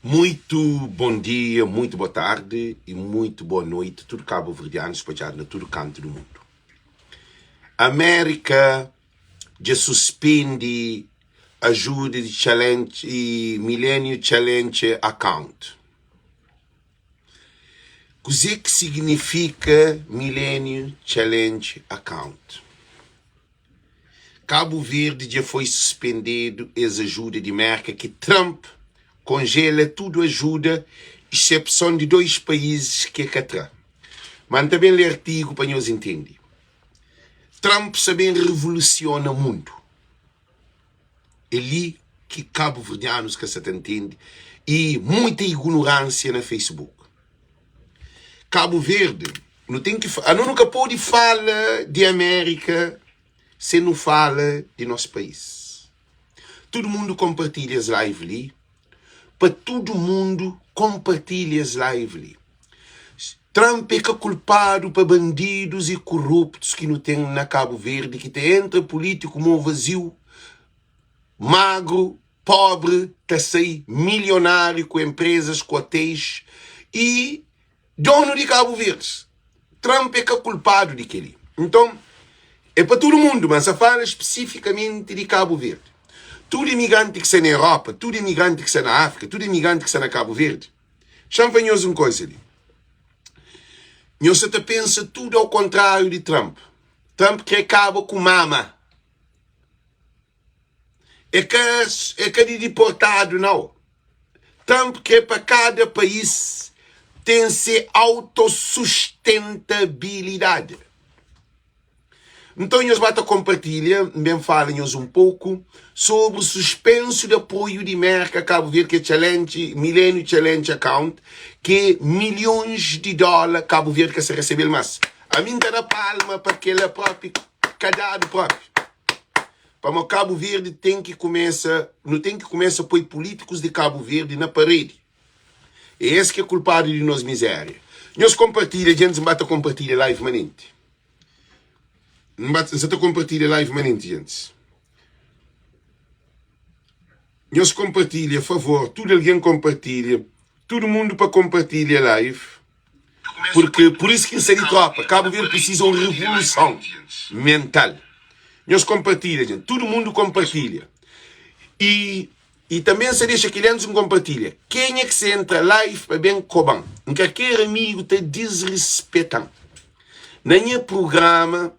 Muito bom dia, muito boa tarde e muito boa noite, tudo cabo-verdiano espalhado em todo canto do mundo. A América já suspende ajuda de challenge e Millennium Challenge Account. O que significa Millennium Challenge Account? Cabo Verde já foi suspendido essa ajuda de América que Trump congela tudo ajuda, exceção de 2 países que é Catrã. Mas também o artigo para nós entender. Trump também revoluciona o mundo. É ali que cabo-verdianos que se entende e muita ignorância no Facebook. Cabo Verde não nunca pode falar de América se não fala de nosso país. Todo mundo compartilha as lives ali. Para todo mundo compartilha as lives ali. Trump é que é culpado para bandidos e corruptos que não tem na Cabo Verde, que tem entre político como vazio, magro, pobre, que sai milionário com empresas, com hotéis e dono de Cabo Verde. Trump é que é culpado daquele. Então, é para todo mundo, mas se fala especificamente de Cabo Verde. Todo imigrante que está na Europa, todo imigrante que está na África, todo imigrante que está na Cabo Verde, chama-nos uma coisa ali. Nós até pensa tudo ao contrário de Trump. Trump quer acabar com mama. É que de deportado, não. Trump quer para cada país ter autossustentabilidade. Então, nós vamos compartilhar, bem falem-nos um pouco sobre o suspenso de apoio de América a Cabo Verde, que é Challenge, Millennium Challenge Account, que é milhões de dólares Cabo Verde que se recebe mais. A mim está na palma para aquele próprio, cadado próprio. Para o Cabo Verde não tem que começar a pôr políticos de Cabo Verde na parede. É esse que é culpado de nós miséria. Nós compartilhamos, a gente bate a compartilhar live manente. Você está compartilhando live manente, gente. Nós compartilha, a favor, tudo alguém compartilha, todo mundo para compartilhar live, porque por isso que isso é de tropa. Cabo Verde precisa de uma revolução mental. Nós compartilha, gente. Todo mundo compartilha. E também se deixa que eles não compartilha. Quem é que se entra live para bem coban? Em qualquer amigo te desrespeitando. Nenhum programa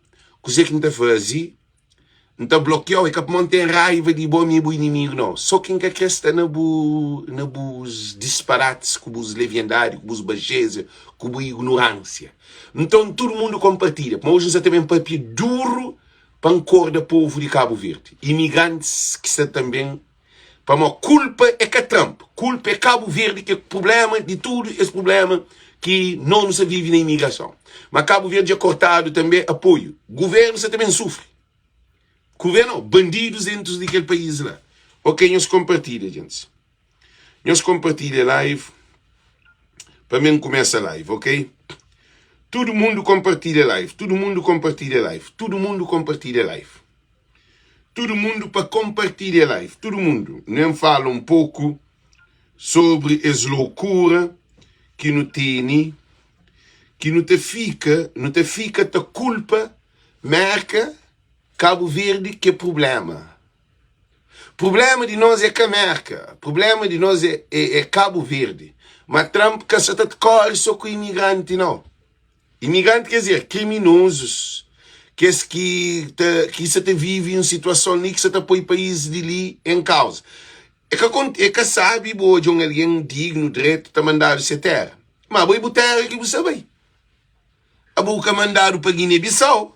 coisa que não está fazendo, não está bloqueado, é que não tem raiva de bom e bom inimigo, não. Só quem quer que está nos disparates, com os leviandários, com os baixeza, com a ignorância. Então todo mundo compartilha. Mas hoje também um papel duro para a cor do povo de Cabo Verde. Imigrantes que estão também. Para a culpa é que é Trump. Culpa é Cabo Verde, que é o problema de tudo, esse problema que não se vive na imigração. Mas Cabo Verde é cortado também apoio. Governo você também sofre. Governo, bandidos dentro daquele país lá. Ok, nós compartilha, gente. Nós compartilha live. Para mim começa a live, ok? Todo mundo compartilha live. Todo mundo compartilha live. Todo mundo compartilha live. Todo mundo para compartilhar live. Todo mundo. Nem fala um pouco sobre as loucuras que não tem, que não te fica a culpa, marca Cabo Verde que é problema. Problema de nós é que marca. Problema de nós é Cabo Verde. Mas Trump que se está corre só com imigrante, não. Imigrante quer dizer criminosos. Que se te vive em situação ali que se te põe o país de ali em causa. É que sabe, de um alguém digno, direito, está mandado essa terra. Mas vou botar que você vai. A boca mandado para Guiné-Bissau.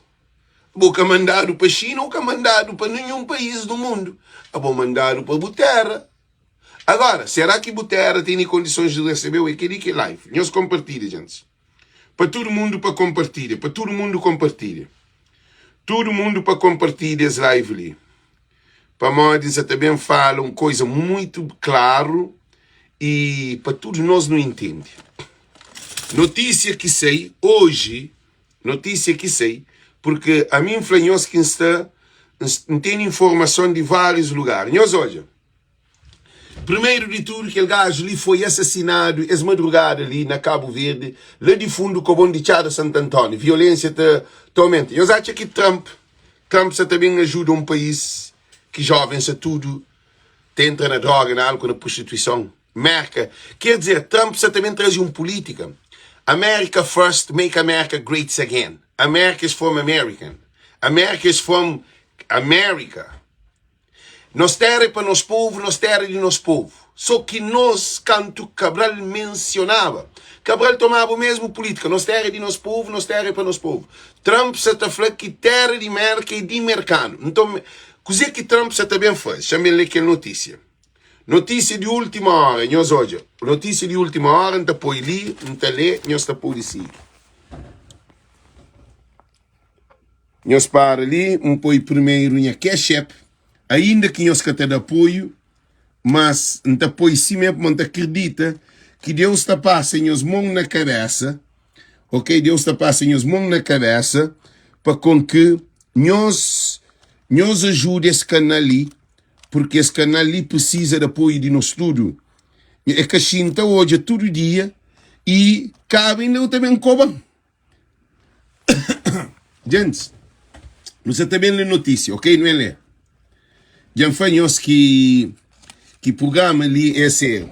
A boca mandado para China ou que mandado para nenhum país do mundo. A boca mandado para Butera. Agora, será que Butera tem condições de receber o que live? Nós compartilha, gente. Para todo mundo para compartilhar. Para todo mundo compartilha. Todo mundo para compartilhar as lives ali. Para modos também falam coisa muito claro e para todos nós não entende. Notícia que sei hoje, porque a mim influenciou que está tem informação de vários lugares. Nós olha, Primeiro de tudo, aquele gajo ali foi assassinado essa madrugada ali na Cabo Verde, lá de fundo com o bom de Chá Santo António. Violência totalmente. Eu acho que Trump também ajuda um país que jovens a tudo entra na droga, na álcool, na prostituição. América. Quer dizer, Trump também traz uma política. America first, make America great again. America is from American. America is from America. Nós terra para nós povo, nós terra de nós povo. Só que nós, canto Cabral mencionava, Cabral tomava o mesmo política. Nós terra de nós povo, nós terra para nós povo. Trump se está falando que terra de América e de mercado. Então, coisa que Trump se também faz? Chamei-lhe aquela notícia. Notícia de última hora, nós hoje. Notícia de última hora, depois li, não lê, nós depois seguir. Nós para ali, primeiro em Cash-App, ainda que nós que de apoio, mas depois sim mesmo não acredita que Deus está passando as mãos na cabeça, ok? Deus está passando as mãos na cabeça para com que nós ajude esse canal ali, porque esse canal ali precisa de apoio de nós tudo. É que a Chinta hoje todo dia e cabe ainda também cobram. Gente, você também lê notícia, ok? Não é ler? Já falamos que programa ali é sério.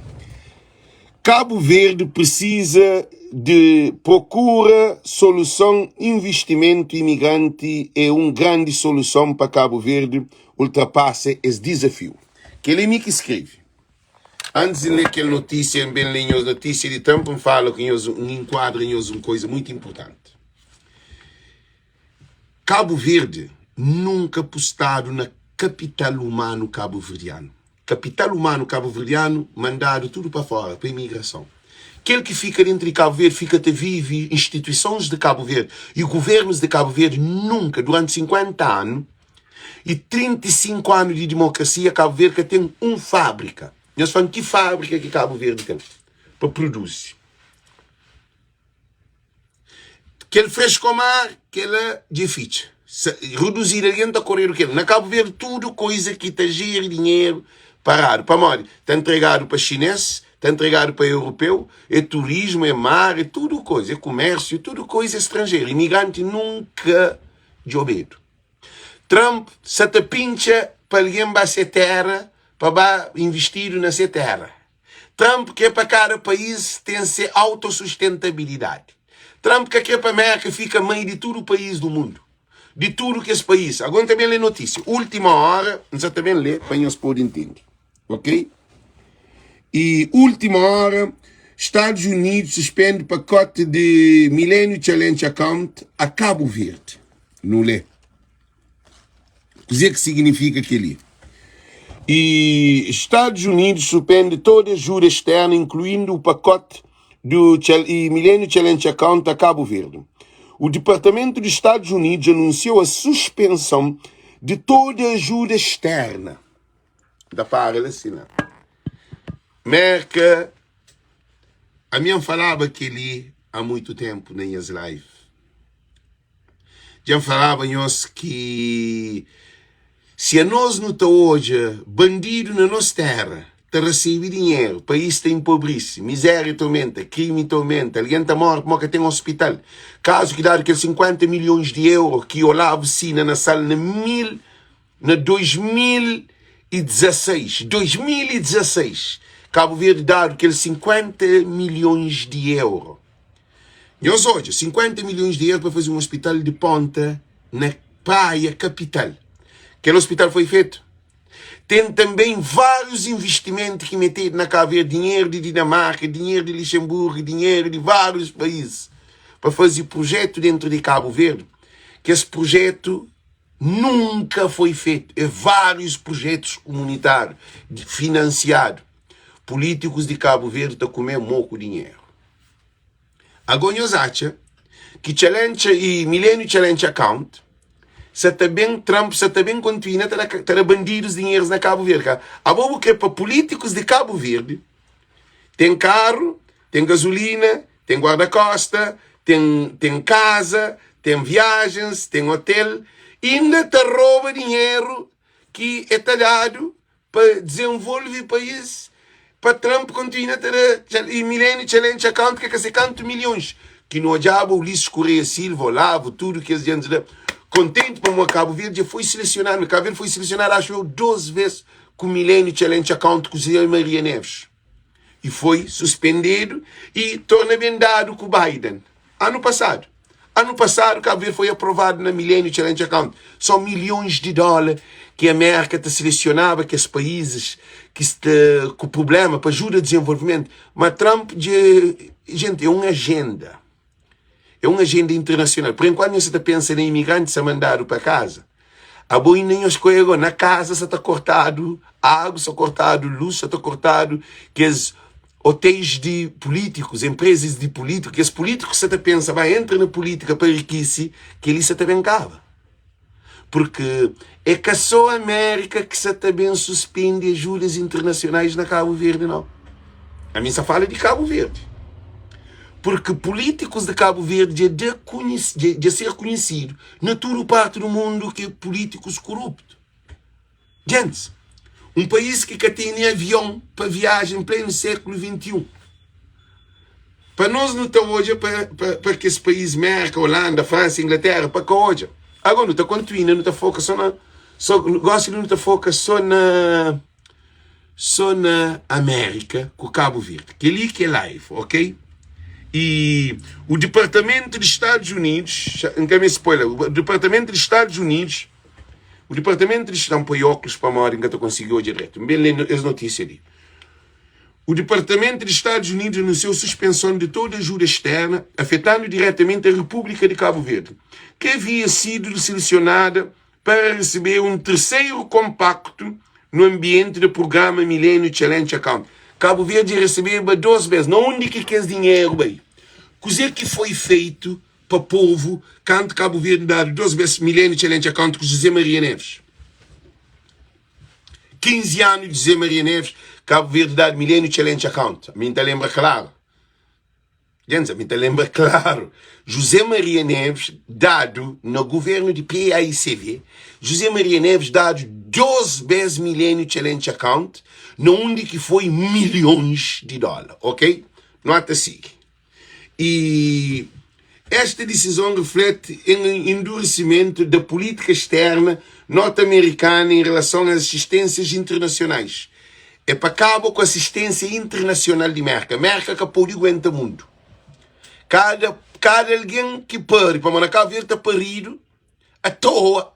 Cabo Verde precisa de procura solução, investimento imigrante é uma grande solução para Cabo Verde ultrapassar esse desafio. Que ele me escreve. Antes de ler aquela notícia, bem ler as notícias de Trump, falo que nós enquadram uma coisa muito importante. Cabo Verde nunca postado na capital humano cabo-verdiano. Capital humano cabo-verdiano mandado tudo para fora, para a imigração. Aquele que fica dentro de Cabo Verde fica a viver instituições de Cabo Verde e governos de Cabo Verde nunca, durante 50 anos e 35 anos de democracia, Cabo Verde tem uma fábrica. Nós falamos que fábrica que Cabo Verde tem para produzir. Aquele frescomar, aquele difícil. Reduzir alguém está correr o que na Cabo Verde tudo coisa que está gira dinheiro parado para morrer está entregado para chinês, está entregado para europeu, é turismo, é mar, é tudo coisa, é comércio, tudo coisa estrangeira. Imigrante nunca de medo. Trump se te pincha para alguém vai ser terra para investir nessa terra. Trump quer para cada país tem ser autossustentabilidade. Trump quer para a América fica meio de todo o país do mundo. De tudo que esse país. Agora também lê notícia. Última hora, nós também lê para nós poder entender. Ok? E última hora, Estados Unidos suspende pacote de Millennium Challenge Account a Cabo Verde. Não lê. O que significa aquilo? E Estados Unidos suspende toda ajuda externa, incluindo o pacote do Millennium Challenge Account a Cabo Verde. O Departamento dos Estados Unidos anunciou a suspensão de toda ajuda externa. Da para assinar. Merca, a minha falava que ali há muito tempo nas lives. Já falávamos que se a nós não está hoje bandido na nossa terra, te recebe dinheiro, o país te empobrece, miséria tormenta, crime tormenta, alguém está morto, porque tem um hospital. Caso que dá aqueles 50 milhões de euros que Olavo Sina na sala na 2016, Cabo Verde dá aqueles 50 milhões de euros. E hoje, 50 milhões de euros para fazer um hospital de ponta na praia capital. Aquele hospital foi feito. Tem também vários investimentos que meteram na Cabo Verde, dinheiro de Dinamarca, dinheiro de Luxemburgo, dinheiro de vários países, para fazer projeto dentro de Cabo Verde, que esse projeto nunca foi feito. É vários projetos comunitários, financiados. Políticos de Cabo Verde estão comendo pouco dinheiro. Agora, nós achamos que Challenge e Millennium Challenge Account se também Trump se também continua a ter bandidos dinheiros na Cabo Verde. A bobo que é para políticos de Cabo Verde tem carro, tem gasolina, tem guarda-costa, tem casa, tem viagens, tem hotel, e ainda te rouba dinheiro que é talhado para desenvolver o país para Trump continuar a ter e Millennium Challenge Account que é 50 milhões. Que no diabo o Ulisses Correia Silva, Olavo, tudo que as gente contente para o Cabo Verde foi selecionado. O Cabo Verde foi selecionado, acho eu, 12 vezes com o Millennium Challenge Account com o Zé Maria Neves. E foi suspendido e torna bem dado com o Biden. Ano passado, o Cabo Verde foi aprovado na Millennium Challenge Account. São milhões de dólares que a América te selecionava, que os países com problema para ajuda ao desenvolvimento. Mas Trump, gente, é uma agenda. É uma agenda internacional. Por enquanto, você está pensando em imigrantes a mandar para casa. A boina escolheu na casa, você está cortado, a água está cortado, luz está cortado, que os hotéis de políticos, empresas de políticos, que os políticos você pensa, vai entrar na política para riquíssimo, que ele se também cava. Porque é que só a América que se também suspende ajudas internacionais na Cabo Verde, não. A mim só fala de Cabo Verde. Porque políticos de Cabo Verde de ser conhecido na toda parte do mundo que políticos corruptos. Gente, um país que tem avião para viagem em pleno século XXI. Para nós não está hoje, para que esse país, América, Holanda, França, Inglaterra, para que hoje. Agora não está continuando, não está foca só na... Gosto de não está foca só na América, com Cabo Verde. Que ali que é live, ok? E o Departamento dos Estados Unidos, não me spoiler, o Departamento dos Estados Unidos, não põe óculos para uma hora que eu consigo direto, bem lendo as notícias ali. O Departamento dos Estados Unidos anunciou suspensão de toda ajuda externa, afetando diretamente a República de Cabo Verde, que havia sido selecionada para receber um terceiro compacto no ambiente do programa Millennium Challenge Account. Cabo Verde recebeu 12 vezes, não onde que quer dinheiro, bem. Coisa que foi feito para o povo, quando Cabo Verde dá 12 vezes Millennium Challenge Account com José Maria Neves. 15 anos de José Maria Neves, Cabo Verde dá Millennium Challenge Account. A mim te lembra claro. Gente, a mim te lembra claro. José Maria Neves, dado no governo de PAICV, José Maria Neves dado 12 vezes Millennium Challenge Account, onde que foi milhões de dólares, ok? Nota assim. E esta decisão reflete o endurecimento da política externa norte-americana em relação às assistências internacionais. É para cabo com a assistência internacional de América. América que pode aguentar o mundo. Cada alguém que pare, para mandar Cabo Verde está parido, à toa.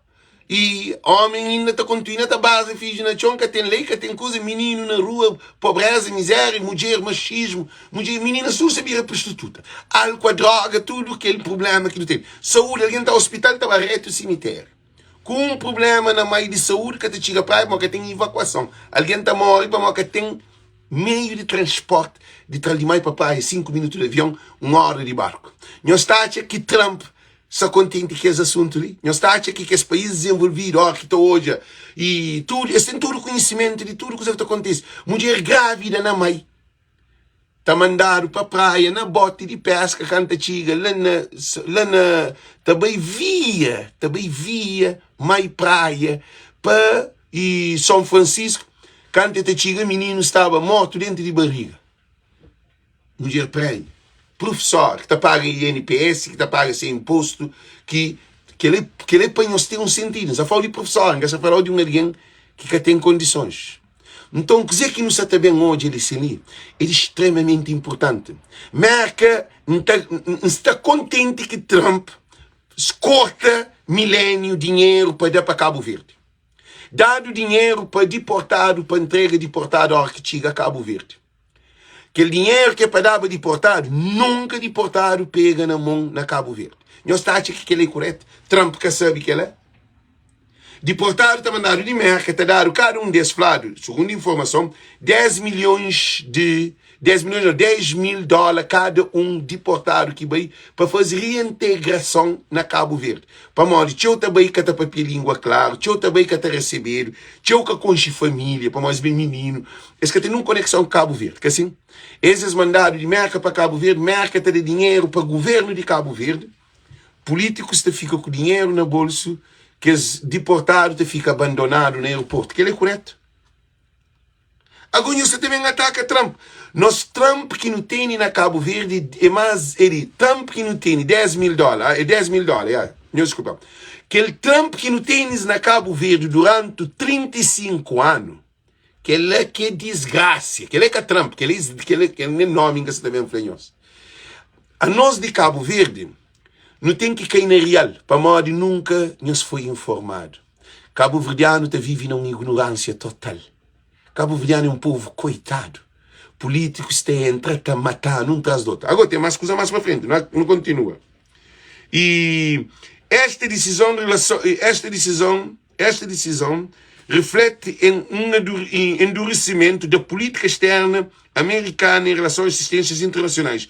E homem ainda está continuando a base, filho na chonca, tem lei, que tem coisa, menino na rua, pobreza, miséria, mulher, machismo, menina sua sabia prostituta. Álcool, droga, tudo aquele problema que não tem. Saúde, alguém está no hospital, está reto cemitério. Com um problema na meio de saúde, que te chega para aí, que tem evacuação. Alguém está morrendo, para que tem meio de transporte, de mais para praia, 5 minutos de avião, 1 hora de barco. Nós está que Trump está contente com esse assunto ali. Nós está aqui que esse país desenvolvido, que está hoje, e tudo, eles têm todo o conhecimento de tudo o que acontece. Mulher grávida na mãe, está mandado para a praia, na bote de pesca, canta chiga, também via, mais praia, para e São Francisco, canta chiga, menino estava morto dentro de barriga. Mulher prende. Professor, que está paga INPS, que está paga sem imposto, que ele põe tem um sentido. Não fala de professor, não fala de alguém que tem condições. Então, dizer que não está bem hoje ele é extremamente importante. Merca está contente que Trump corta milênio dinheiro para dar para Cabo Verde. Dado dinheiro para deportado, para entrega deportado ao que chega a Cabo Verde. Aquele dinheiro que é para dar para deportado, nunca deportado pega na mão na Cabo Verde. Nós está achando que ele é correto. Trump que sabe que ele é. Deportado está mandado de América, está dado cada um desses lados, segundo a informação, 10 mil dólares cada um deportado que vai para fazer reintegração na Cabo Verde. Para modo, eu também que está papel língua claro, eu também que está recebendo, eu que conche família, para mais bem menino, esse que tem uma conexão com Cabo Verde, que assim, esses mandados de América para Cabo Verde, América está de dinheiro para o governo de Cabo Verde, políticos te ficam com dinheiro na bolsa, que os deportados te ficam abandonados no aeroporto, que ele é correto. Agora você também ataca Trump. Nós Trump que não tem na Cabo Verde, é mais ele. Trump que não tem $10.000, $10.000, não desculpa. Aquele Trump que não tem na Cabo Verde durante 35 anos, que é desgraça, que é Trump, que é nome que você também faz. A nós de Cabo Verde, não tem que cair na real, para modo nunca nos foi informado. Cabo Verdeano vive numa ignorância total. Cabo Verdeano é um povo coitado. Políticos têm a matar um tras do outro. Agora tem mais coisa mais para frente, não continua. E esta decisão reflete um endurecimento da política externa americana em relação às assistências internacionais,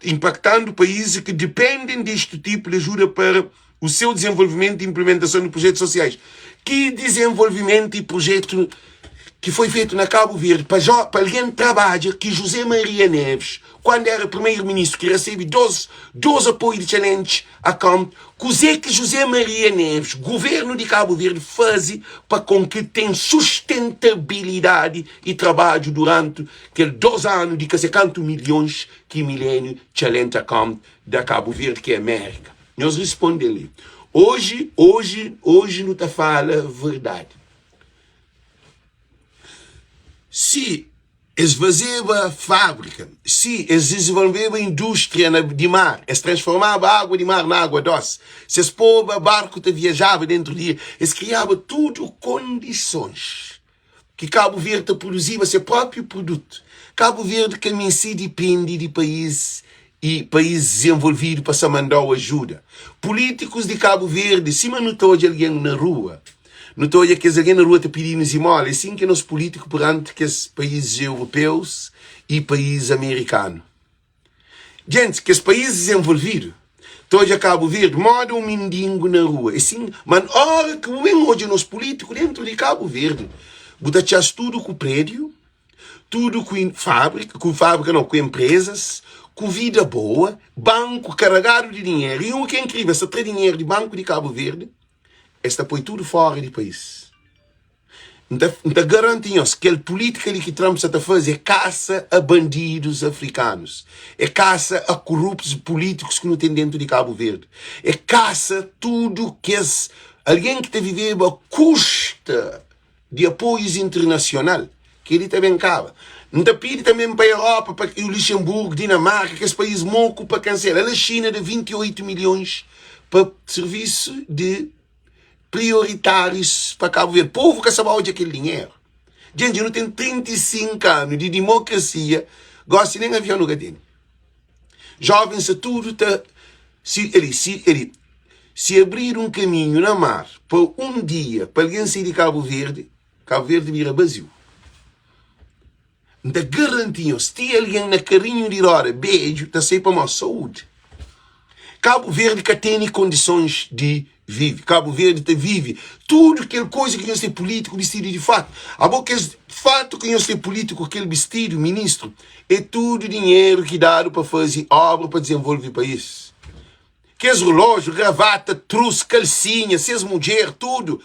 impactando países que dependem deste tipo de ajuda para o seu desenvolvimento e implementação de projetos sociais. Que desenvolvimento e projeto que foi feito na Cabo Verde para alguém trabalha que José Maria Neves, quando era primeiro-ministro, que recebe 12 apoios de challenge account, que José Maria Neves, governo de Cabo Verde, faz para com que tenha sustentabilidade e trabalho durante aqueles 2 anos de que se canto milhões que milênio challenge account da Cabo Verde, que é América. Nós respondemos ali. Hoje não te fala verdade. Se esvaziava fábrica, se desenvolveva indústria de mar, se transformava a água de mar na água doce, se esse povo barco viajava dentro de eles criava tudo condições que Cabo Verde produzia seu próprio produto. Cabo Verde que em si depende de países desenvolvidos para se mandar ajuda. Políticos de Cabo Verde, se não estou de alguém na rua, não estou a que alguém na rua te pedindo esmola, assim que nós políticos perante que os países europeus e países americanos. Gente, que os países desenvolvidos, estou a Cabo Verde, moda um mendigo na rua. Assim, mas hora que hoje nós políticos dentro de Cabo Verde, botachas tudo com prédio, tudo com fábrica não, com empresas, com vida boa, banco carregado de dinheiro. E o que é incrível, se tem dinheiro de banco de Cabo Verde, esta põe tudo fora do país. Então garantimos que a política que Trump está a fazer é caça a bandidos africanos. É caça a corruptos políticos que não tem dentro de Cabo Verde. É caça tudo que alguém que está vivendo a custa de apoios internacionais, que ele também acaba. Não está pedindo também para a Europa, para o Luxemburgo, Dinamarca, que esse país moco para cancelar. A China de 28 milhões para serviço de prioritários para Cabo Verde. Povo que sabe onde é aquele dinheiro. Gente, não tem 35 anos de democracia, gosta nem de avião no gadinho. Jovens, se tudo está... Se abrir um caminho na mar para um dia, para alguém sair de Cabo Verde vira vazio. Então, garantiam, se tem alguém na carinho de hora, beijo, está sempre para a nossa saúde. Cabo Verde que tem condições de vive. Cabo Verde vive tudo aquela coisa que nós temos político vestido de fato. A boca é fato que nós temos político aquele vestido, ministro, é tudo dinheiro que dado para fazer obra para desenvolver o país. Que é relógio, gravata, trouxe, calcinha, se mulher, tudo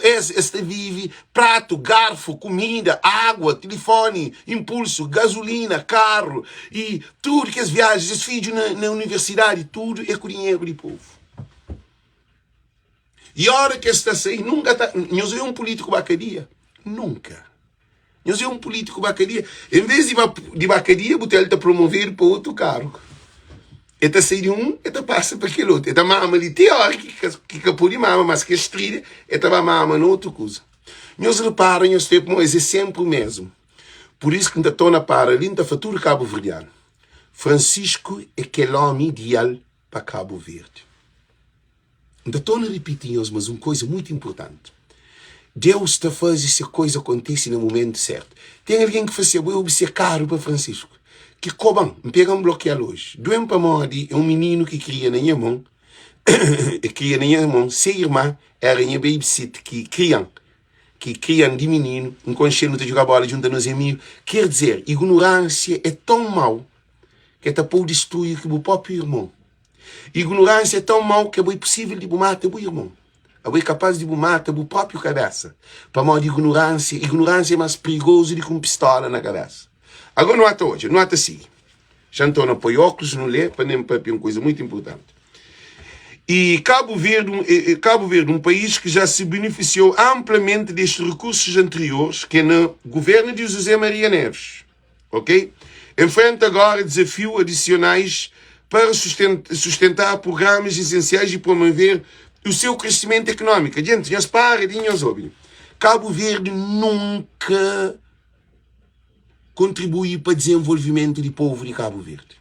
este vive, prato, garfo, comida, água, telefone, impulso, gasolina, carro e tudo que as viagens, os filhos na universidade, tudo é com dinheiro do povo. E a hora que está assim, nunca está. Nós é um político bacadia. Nunca. Nós é um político bacadia. Em vez de bacadia, ele está promovido para outro cargo. Ele sai de um, ele passa para aquele outro. Ele mama ali teórico, que capô de mama, mas que estrida, ele mama na outra coisa. Nós reparamos, nós temos, é sempre o mesmo. Por isso que estou na para ali, está futuro Cabo Verdeano. Francisco é aquele homem ideal para Cabo Verde. Ainda estou a repetir, mas uma coisa muito importante. Deus está a fazer essa coisa acontecer no momento certo. Tem alguém que faz eu ser caro para Francisco. Que cobam, me pega bloquear hoje. Doem para morrer é um menino que cria na minha mão. Cria na minha mão. Se irmã era minha babysitter que criam de menino, inconsciente de jogar bola junto a nos amigos. Quer dizer, ignorância é tão mau que está por destruir que o próprio irmão. Ignorância é tão mau que é possível de matar o irmão. é capaz de matar a própria cabeça. Para modo de ignorância. Ignorância é mais perigosa do que uma pistola na cabeça. Agora não até hoje, não até assim. Já estou no põe óculos, não lê, para nem para uma coisa muito importante. E Cabo Verde é um país que já se beneficiou amplamente destes recursos anteriores, que é no governo de José Maria Neves. Ok? Enfrenta agora desafios adicionais para sustentar programas essenciais e promover o seu crescimento econômico. Gente, já se para, Cabo Verde nunca contribui para o desenvolvimento do povo de Cabo Verde.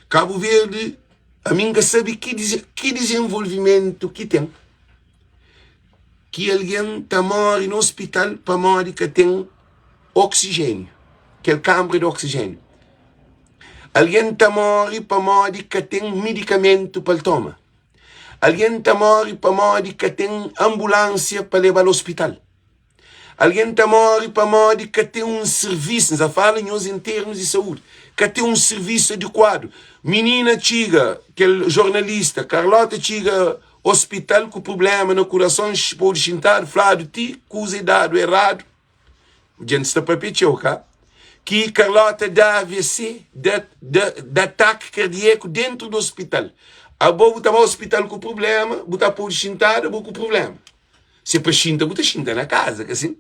Cabo Verde, a mim sabe que desenvolvimento que tem. Que alguém está morre no hospital para morrer que tem oxigênio. Que é câmara de oxigênio. Alguém está morre para morrer que tem medicamento para tomar. Alguém está morre para morrer que tem ambulância para levar ao hospital. Alguém está morre para morrer que tem um serviço, já falam em termos de saúde, que tem um serviço adequado. Menina Chiga, aquele jornalista, Carlota Chiga, hospital com problema no coração, pode sentar, falar de ti, com os dados errados. Gente está para pedir, cá. Que Carlota dá AVC, de ataque cardíaco dentro do hospital. A boa está no hospital com problema, botar pode sentar, boa com problema. Se é para sentar, bota sentar na casa, que assim.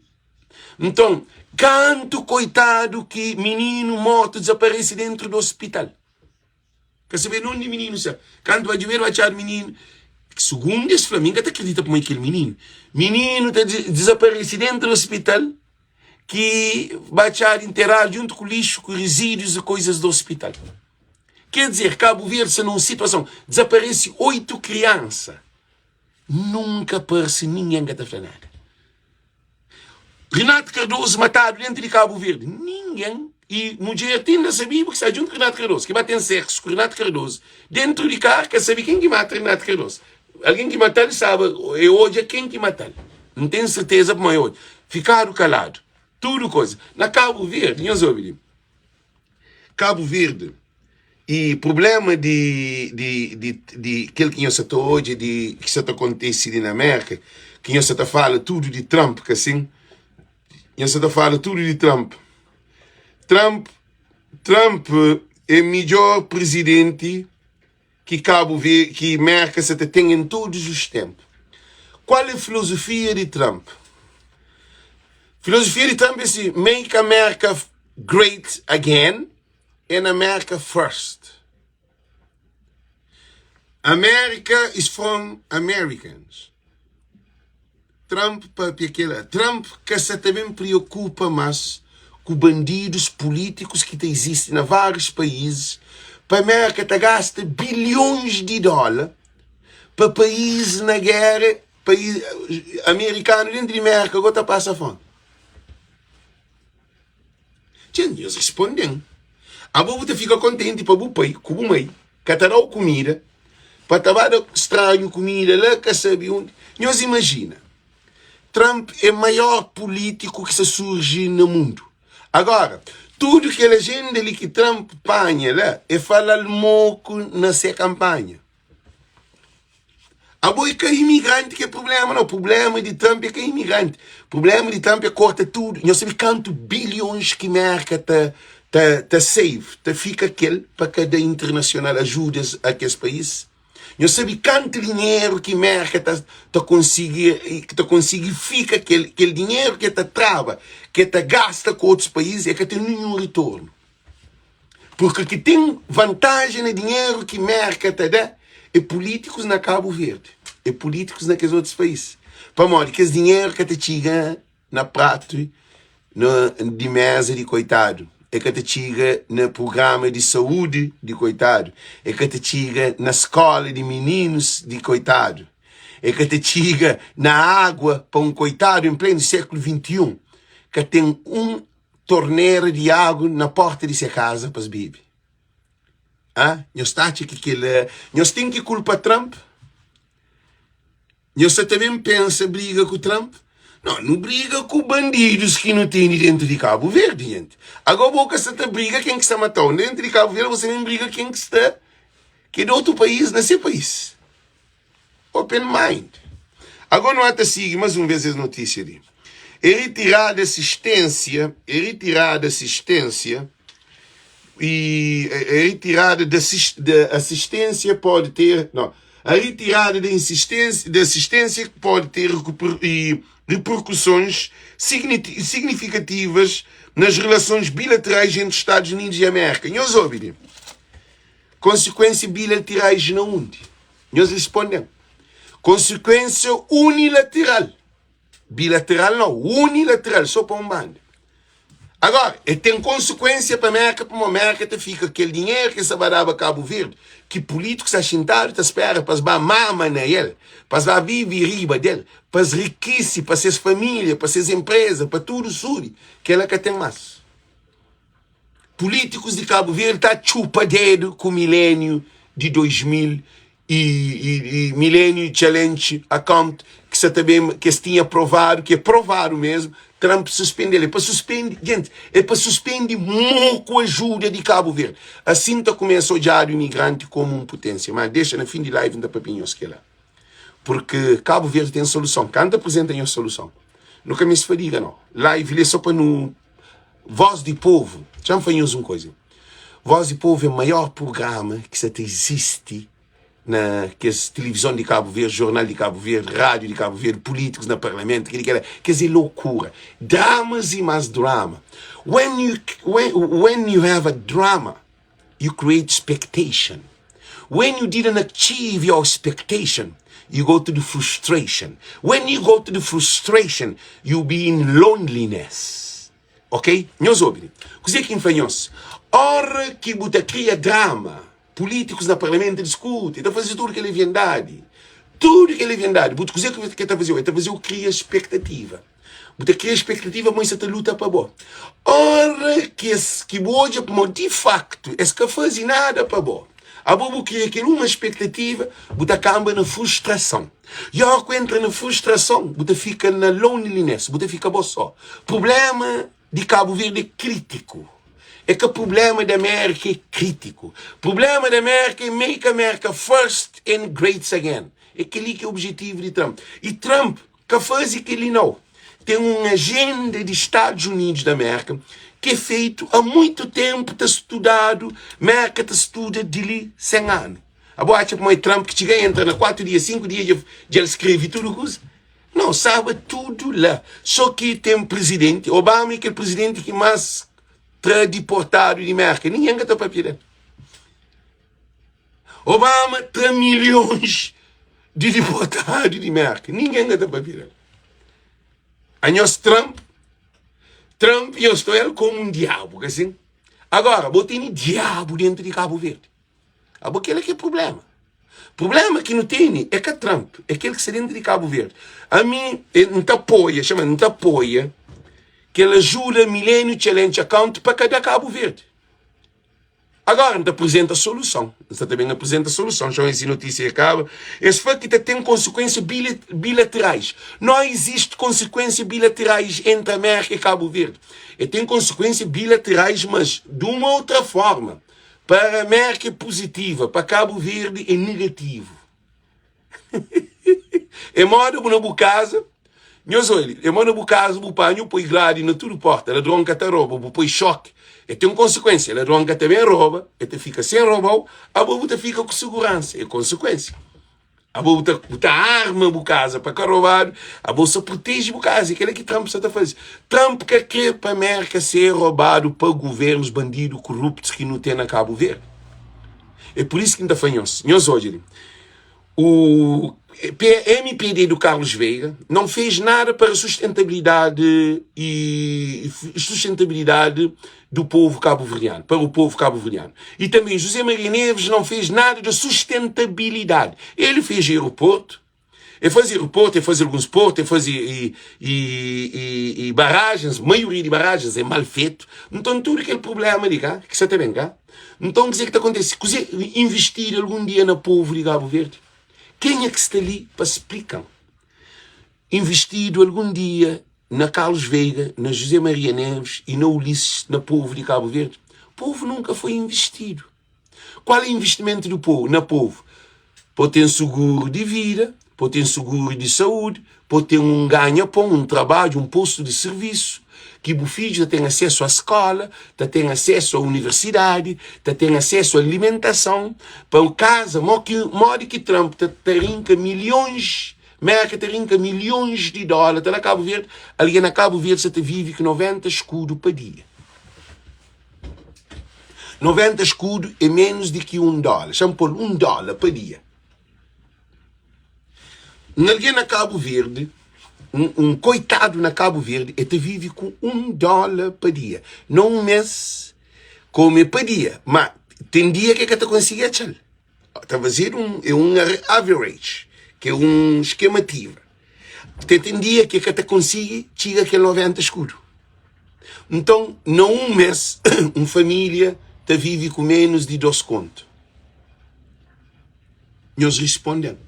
Então, canto coitado que menino morto desaparece dentro do hospital. Quer saber onde menino está? Canto vai ver, vai achar menino. Segundo esse Flamengo, até acredita como é aquele menino. Menino desaparece dentro do hospital que vai achar enterrado junto com lixo, com resíduos e coisas do hospital. Quer dizer, Cabo Verde está numa situação, desaparece 8 crianças. Nunca aparece ninguém que está falando nada. Renato Cardoso matado dentro de Cabo Verde. Ninguém. E mulher ainda sabia que está junto com Renato Cardoso. Que bate em sexo com Renato Cardoso. Dentro de cá, quer saber quem que mata Renato Cardoso. Alguém que mata ele sabe. É hoje quem que mata ele. Não tenho certeza como é hoje. Ficaram calados. Tudo coisa. Na Cabo Verde, não ouviram. Cabo Verde. E problema de aquele que nós está hoje, que está acontecendo na América, que nós está falando tudo de Trump, que assim, nós está falando tudo de Trump. Trump é o melhor presidente que Cabo Verde, que a América tem em todos os tempos. Qual é a filosofia de Trump? A filosofia de Trump é assim, make America great again and America first. America is from Americans. Trump que se também preocupa mais com bandidos políticos que existem em vários países. Para a América gasta bilhões de dólares para países na guerra, país americano dentro de América agora passa fome. Gente, eles respondem. A boa fica contente para o pai, com o mãe, que terá comida, para trabalhar estranho comida lá, que sabe onde. Nós imagina, Trump é o maior político que se surge no mundo. Agora, tudo que a gente ali que Trump apanha lá é falar moco na sua campanha. A boa que é imigrante que é problema, não. O problema de Trump é que é imigrante. O problema de Trump é corta tudo. Nós sabemos quanto bilhões que América tá save, fica aquele para cada internacional ajuda aqueles países. Nós sabemos quanto dinheiro que a América tá conseguir fica aquele dinheiro que trava, que gasta com outros países é que tem nenhum retorno. Porque que tem vantagem no dinheiro que a América dá é políticos na Cabo Verde, é políticos naqueles outros países. Para morrer que esse dinheiro que chega na prato de mesa de coitado. É que te chega no programa de saúde de coitado. É que te chega na escola de meninos de coitado. É que te chega na água para um coitado em pleno século XXI, que tem torneira de água na porta de sua casa para beber. Nós temos que culpar Trump? Nós também pensa briga com Trump? Não briga com bandidos que não tem dentro de Cabo Verde, gente. Agora você está briga quem que está matando. Dentro de Cabo Verde você nem briga quem que está, que é de outro país, nesse país. Open mind. Agora não há de seguir mais uma vez as notícias ali. É retirada assistência e a retirada da assistência pode ter, não, a retirada da assistência pode ter repercussões significativas nas relações bilaterais entre Estados Unidos e América. Nós ouvimos. Consequências bilaterais não onde? Nós respondemos. Consequência unilateral. Bilateral não, unilateral, só para um bando. Agora, tem consequência para a América, para uma América que fica aquele dinheiro que se vai dar para Cabo Verde, que políticos assentados esperam para se mama nele, para se viver riba dele, para se riquecer, para suas famílias, para suas empresas, para tudo sul, que ela que tem mais. Políticos de Cabo Verde estão chupa dedo com o milênio de 2000 e milênio challenge account que se também que se tinha aprovado, que é provado mesmo. Trump suspende ele. É para suspender, gente, é para suspender muito a ajuda de Cabo Verde. Assim está começa a odiar o imigrante como uma potência. Mas deixa no fim de live ainda papinhos que lá. Porque Cabo Verde tem solução. Quando apresentam a solução. Nunca me se fadiga, não. Live é só para no Voz de Povo. Já me falamos uma coisa. Voz de Povo é o maior programa que até existe na que a televisão de Cabo Verde, jornal de Cabo Verde, rádio de Cabo Verde, políticos no parlamento, quer dizer, loucura. Dramas e mais drama. When you have a drama, you create expectation. When you didn't achieve your expectation, you go to the frustration. When you go to the frustration, you be in loneliness. Ok? Nós ouvimos. Così que infamous. Ora que você cria drama, políticos no parlamento discutem, está fazendo tudo que ele é verdade. Tudo que ele é verdade. Você coisa que está fazendo? Está fazendo cria expectativa. Você cria expectativa, mas você luta para bom. Ora que hoje, de facto, é que faz nada para bom. A bobo cria uma expectativa, você acaba na frustração. E ao que entra na frustração, você fica na loneliness, você fica bom só. Problema de Cabo Verde é crítico. É que o problema da América é crítico. O problema da América é make America first and great again. É aquele que é o objetivo de Trump. E Trump, que faz aquele não, tem uma agenda de Estados Unidos da América que é feito há muito tempo, está estudado, a América está estuda de 100 anos. A boa acha como é Trump que chega, entra na 4 dias, 5 dias, já ele escreve tudo coisa. Não, sabe tudo lá. Só que tem um presidente, Obama é aquele presidente que mais deportado de América. Ninguém está papirando. Obama tem milhões de deportados de América. Ninguém está papirando. A nós Trump, eu estou ele como um diabo, assim. Agora, botei um diabo dentro de Cabo Verde. Aquele que é o problema. O problema que não tem é que Trump, é aquele que está dentro de Cabo Verde. A mim, não te apoia, que ele ajuda Millennium Challenge Account para cada Cabo Verde. Agora, não apresenta a solução. Não também não apresenta a solução. Já essa notícia acaba. Esse foi que tem consequências bilaterais. Não existe consequências bilaterais entre a América e Cabo Verde. E tem consequências bilaterais, mas de uma outra forma. Para a América é positiva, para Cabo Verde é negativo. É moda na boa casa. Nós olhamos, é uma no caso, o panho põe grade na tudo porta, ela dronca te rouba, põe choque, e tem uma consequência, ela dronca também rouba, e te fica sem roubar, a boa fica com segurança, é consequência. A boa arma a casa para cá roubar, a boa se protege a casa, aquilo que Trump está fazendo. Trump quer para a América ser roubado para governos bandidos corruptos que não tem na Cabo Verde. É por isso que ainda faz nós hoje. O MPD do Carlos Veiga não fez nada para a sustentabilidade do povo cabo-verdiano, para o povo cabo-verdiano. E também José Maria Neves não fez nada de sustentabilidade. Ele fez aeroporto, ele faz alguns portos, ele faz barragens, a maioria de barragens é mal feito. Então tudo aquele problema de cá, que você está bem cá, então o que está acontecendo? Investir algum dia no povo de Cabo Verde? Quem é que está ali para explicar? Investido algum dia na Carlos Veiga, na José Maria Neves e na Ulisses, na povo de Cabo Verde? O povo nunca foi investido. Qual é o investimento do povo? Na povo? Pode ter seguro de vida, pode ter seguro de saúde, pode ter um ganha-pão, um trabalho, um posto de serviço, que o filho tem acesso à escola, tem acesso à universidade, tem acesso à alimentação, para o casa, mora que Trump tem milhões, Merca tem milhões de dólares, na Cabo Verde, alguém na Cabo Verde você vive com 90 escudos por dia. 90 escudos é menos do que $1. Chama por $1 por dia. Alguém na Cabo Verde, um coitado na Cabo Verde, ele vive com $1 por dia. Não um mês, come por dia. Mas tem dia que ele consegue achar. Está a fazer um average, que é um esquemativo. Tem dia que ele consegue chegar aquele 90 escudo. Então, não um mês, uma família vive com menos de 2 contos. Nós respondemos.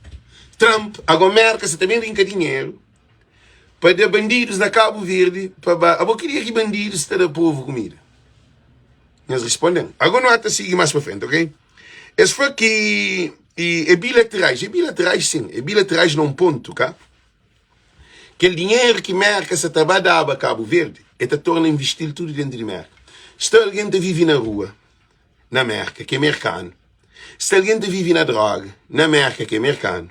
Trump, agora merca, você também brinca dinheiro para dar bandidos na Cabo Verde, eu queria que bandidos te dão povo comida. Nós respondemos. Agora não há de seguir mais para frente, ok? Esse foi que é bilaterais sim, é bilaterais num ponto, cá. Aquele dinheiro que merca se vai dar para Cabo Verde, te torna investir tudo dentro de merca. Se alguém te vive na rua, na merca, que é americano. Se alguém te vive na droga, na merca, que é americano,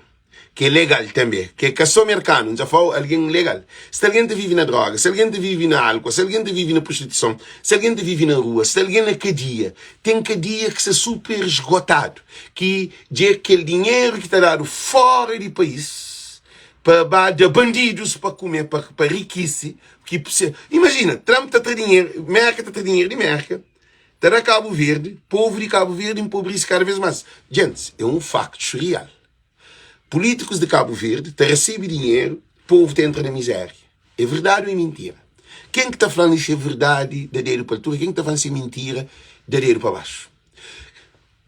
que é legal também, que é só americano, já foi alguém legal. Se alguém te vive na droga, se alguém te vive na álcool, se alguém te vive na prostituição, se alguém te vive na rua, se alguém na cadeia, tem cadeia que é super esgotado, que é aquele dinheiro que está dado fora do país, para bandidos, para comer, para riquice, que imagina, Trump está dinheiro, merca está dinheiro de merca, está Cabo Verde, povo de Cabo Verde empobrece cada vez mais. Gente, é um facto real. Políticos de Cabo Verde recebem dinheiro, o povo entra na miséria. É verdade ou é mentira? Quem que está falando isso é verdade, da dedo para altura? Quem que está falando isso é mentira, da dedo para baixo?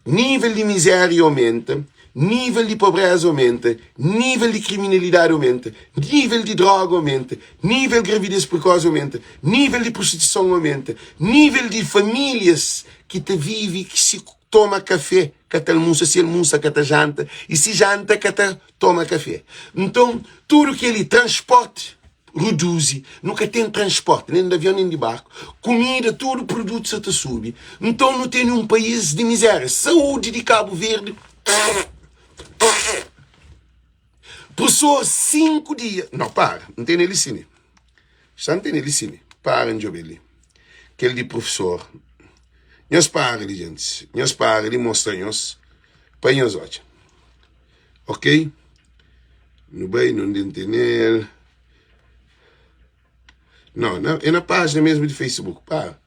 Nível de miséria aumenta, nível de pobreza aumenta, nível de criminalidade aumenta, nível de droga aumenta, nível de gravidez precoce aumenta, nível de prostituição aumenta, nível de famílias que te vive, que se toma café, que te almoça, se almoça, que te janta, e se janta, que te toma café. Então, tudo que ele transporte, reduz, nunca tem transporte, nem de avião, nem de barco, comida, tudo produto se te sube. Então, não tem um país de miséria. Saúde de Cabo Verde, passou 5 dias. Não, para, não tem nele cine. Já não tem nele cine. Para, Njobeli. Aquele de professor. Nós para, gente. Nós para, ele mostra-nos. Para nós, olha. Ok? No bem, não tem nele. Não, é na página mesmo de Facebook. Para.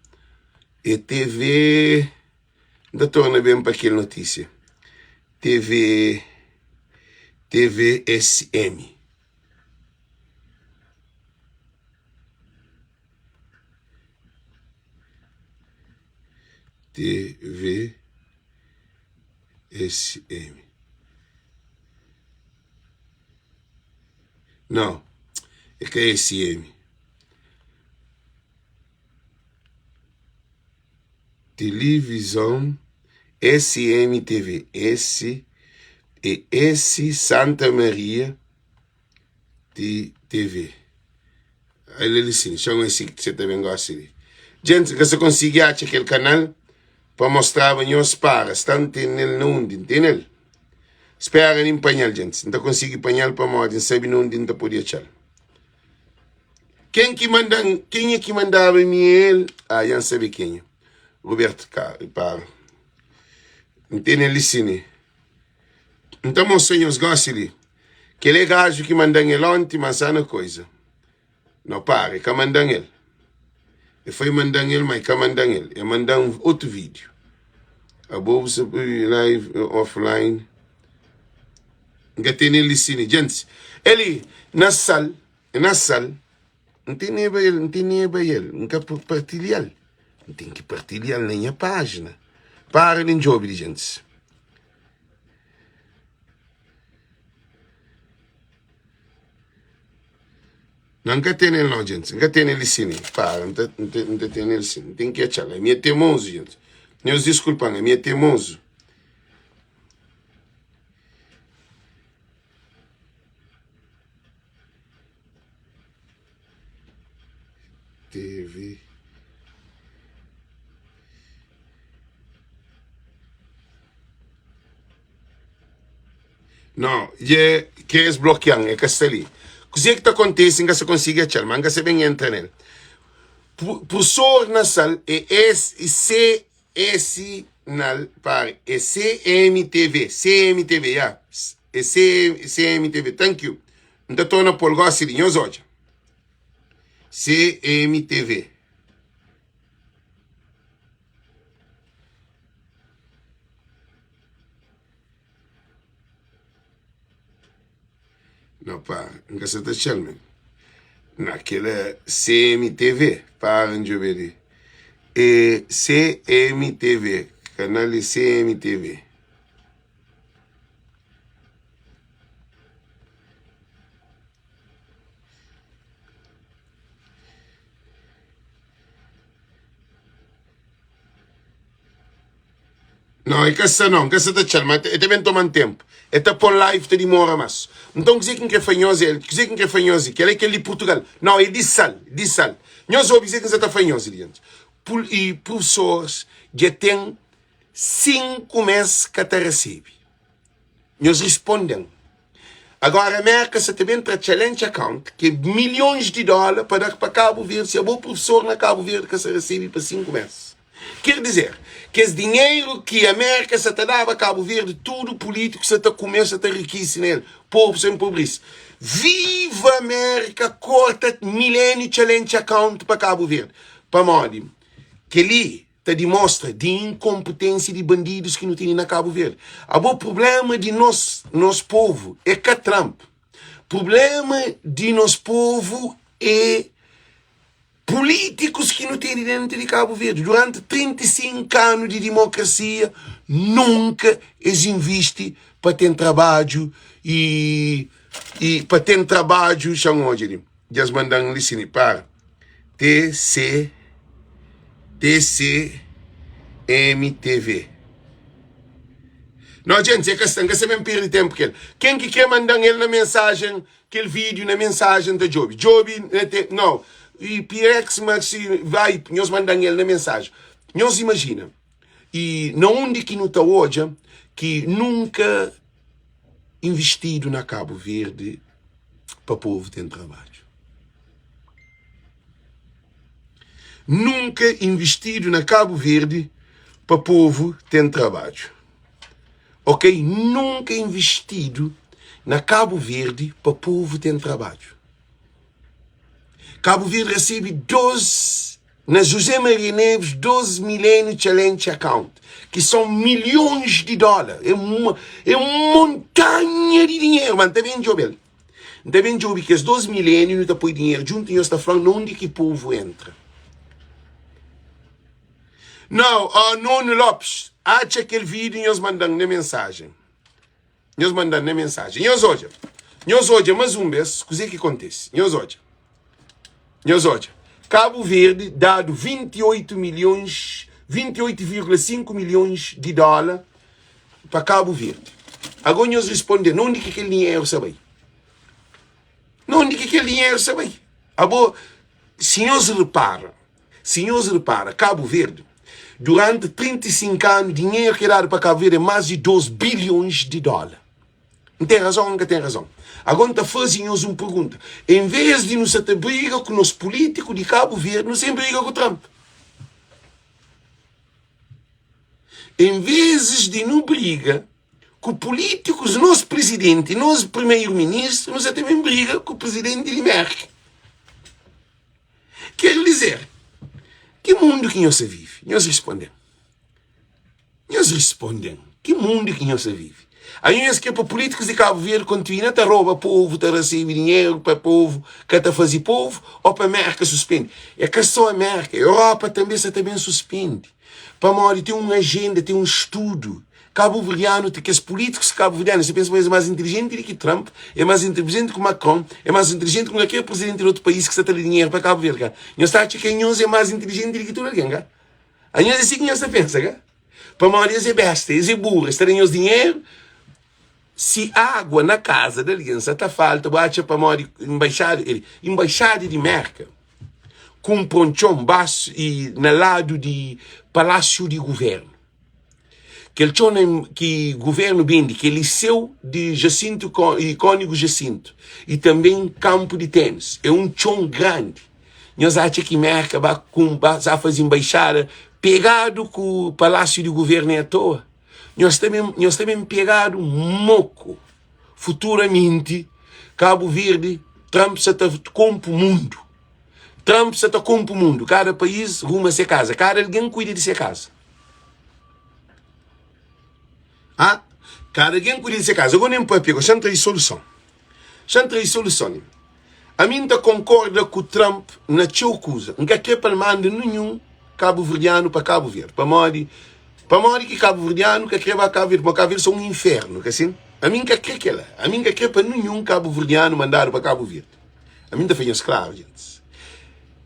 É TV. Ainda torna bem para aquela notícia. TVSM. TVSM. Não, é que é SM. Televisão SMTV. S Santa Maria TV. Aí ele sim, chama esse que você também gosta de. Gente, que você consegue achar aquele canal para mostrar para nós para, está nele não entende? Espera em panhal, gente. Não consegue panhal para morrer, não sabe não ainda podia achar. Quem é que mandava miel? Ah, já sabe quem é. Roberto para. Entende ele sim. Então, meus senhores, gostem que ele é gajo que manda ele ontem, mas é uma coisa. Não pare, que manda ele. E foi mandar ele, mas que manda ele. E mandar outro vídeo. A boa live, offline. Que tem ele sim. Gente, ele, na sala, não tem nem para ele, não quer partilhar. Não tem que partilhar nem a página. Para ele em job, gente. Não tem ele não, gente. Não tem ele sim. Para, não tem ele sim. Tem que achar. É minha teimoso, gente. Meus desculpas, é minha teimoso. Não, que é bloquear, é que está ali. O que está acontecendo, que você consiga achar, mas você bem entra nele. Professor nasal é CS nal para é CMTV, CMTV, yeah. É CMTV, thank you. Então estou na polga sirinho hoje. CMTV. Não, pá, nunca se está achando. Naquela CMTV, para onde eu vejo. É CMTV, canal CMTV. Não, é que essa não, que essa está achando, mas também toma tempo. É por live, te demora mais. Então, dizer que é fanhoso, dizer que é fanhoso, que ele é aquele de Portugal. Não, é de sal, de sal. Nós ouvimos dizer que você está fanhoso, gente. E professores já têm 5 meses que te recebe. Nós respondem. Agora, a América você também tem challenge account, que é milhões de dólares para dar para Cabo Verde, se é bom professor na Cabo Verde que você recebe para 5 meses. Quer dizer, que esse dinheiro que a América se te dava a Cabo Verde, tudo político se te começa a ter riqueza nele, povo sem pobreza. Viva a América, corta milênio challenge account para Cabo Verde. Para modo que ali te demonstra de incompetência de bandidos que não tem na Cabo Verde. O problema de nosso povo é que Trump. Problema de nosso povo é políticos que não têm dentro de Cabo Verde. Durante 35 anos de democracia, nunca eles investem para ter trabalho e para ter trabalho, chama hoje, eles mandam listen para TCMTV. Não, gente, é questão que você me perde tempo. Quem que quer mandar ele na mensagem, aquele vídeo na mensagem da Joby? Joby, não. E Pirex, mas vai, nós mandamos ele na mensagem. Nós imagina, e não onde que não está hoje, que nunca investido na Cabo Verde para o povo ter trabalho. Nunca investido na Cabo Verde para o povo ter trabalho. Ok? Nunca investido na Cabo Verde para o povo ter trabalho. Cabo Verde recebe 12, na José Maria Neves, 12 milênio challenge account, que são milhões de dólares. É uma montanha de dinheiro, mano. Está bem, Jobel? Está bem, Jobi, que os 12 milênios não põe dinheiro junto e nós está falando onde que o povo entra. Não, Nuno Lopes, acha aquele vídeo e nós mandamos na mensagem. Nós mandamos na mensagem. Nós hoje, mais um vez, o que acontece? Nós hoje, Cabo Verde dado 28,5 milhões de dólares para Cabo Verde. Agora nós respondemos, onde que aquele dinheiro sabe? Onde que aquele dinheiro sabe? Agora, se nós repara, Cabo Verde, durante 35 anos, dinheiro que é dado para Cabo Verde é mais de 12 bilhões de dólares. Não tem razão, nunca tem razão. Agora está fazendo uma pergunta. Em vez de nos ter briga com os políticos de Cabo Verde, nos briga com o Trump. Em vez de não briga com políticos, nosso presidente, nosso primeiro-ministro, nos também briga com o presidente de Merkel. Quer dizer, que mundo que nós vive? Nós respondemos. Que mundo que nós vive? Aí nós que para políticos de Cabo Verde continuam a roubar povo, a receber dinheiro para povo, que a fazer povo, ou para a América suspende. É que só a América, a Europa também suspende. Para morrer tem uma agenda, tem um estudo. Cabo-verdiano, que os políticos cabo-verdianos, você pensa que é mais inteligente do que Trump, é mais inteligente que Macron, é mais inteligente que aquele presidente de outro país que está tendo dinheiro para Cabo Verde. Nós está que nós é mais inteligente do que tudo alguém. Aí nós é assim que nós pensa. Para morrer é besta, é burro, estarem os dinheiro. Se água na casa da aliança está falta, bate para a embaixada de Merkel, com um ponchão baixo e no lado de palácio de governo. que ele tinha que governo bem, que é liceu de Jacinto e Cônigo Jacinto, e também campo de tênis. É um chão grande. Nós achamos que merca vai fazer embaixada pegado com o palácio de governo à toa. Nós também pegado moco. Futuramente, Cabo Verde, Trump se compra o mundo. Trump se compra o mundo. Cada país ruma a sua casa. Cada alguém cuida de sua casa. Ah? Cada alguém cuida de sua casa. Agora nem pode pegar. Já não tem solução. A mim concorda com o Trump na tua coisa. Não quer para mandar nenhum cabo-verdiano para Cabo Verde. Para morrer que cabo-verdiano quer para Cabo Verde. Para Cabo Verde é um inferno. Que assim? A mim quer aquela. A mim quer para nenhum cabo-verdiano mandar para Cabo Verde. A mim fez escravo, gente.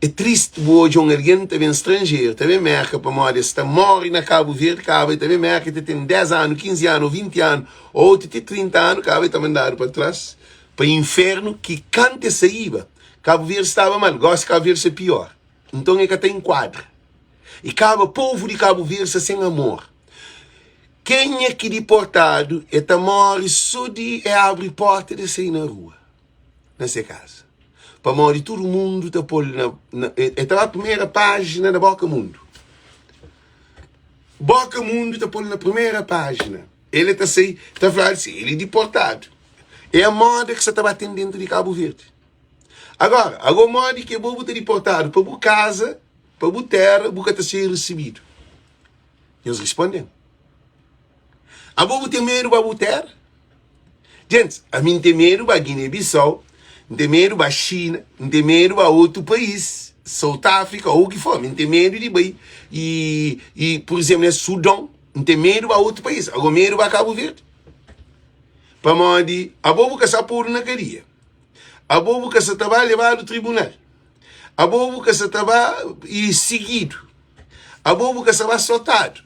É triste hoje alguém também estrangeiro, também merca para morrer. Se está morre na Cabo Verde, Cabo também merca que tem 10 anos, 15 anos, 20 anos, ou tem 30 anos, Cabo está mandado para trás. Para o inferno que canta saíba. Cabo Verde estava mal, gosta de Cabo Verde ser pior. Então é que tem quadra. E Cabo, povo de Cabo Verde sem amor. Quem é que deportado é morre só de abre porta de sair na rua. Nessa casa. Para morrer todo mundo está pôr na primeira página da Boca Mundo. Boca Mundo está pôr na primeira página. Ele está falando assim, ele é deportado. É a moda que você está batendo dentro de Cabo Verde. Agora a moda que é bobo está deportado para a casa, para a terra, para está ser recebido. Eles respondem. A bobo tem medo para a terra? Gente, a mim tem medo para Guiné-Bissau, tem medo para China, tem medo para outro país, South África ou o que for, tem medo de bem. E por exemplo, Sudão, tem medo para outro país, agora medo para Cabo Verde. Para onde a bobo que se apura na cadeia, a bobo que se estava levado ao tribunal, a bobo que se estava seguido, a bobo que se estava soltado,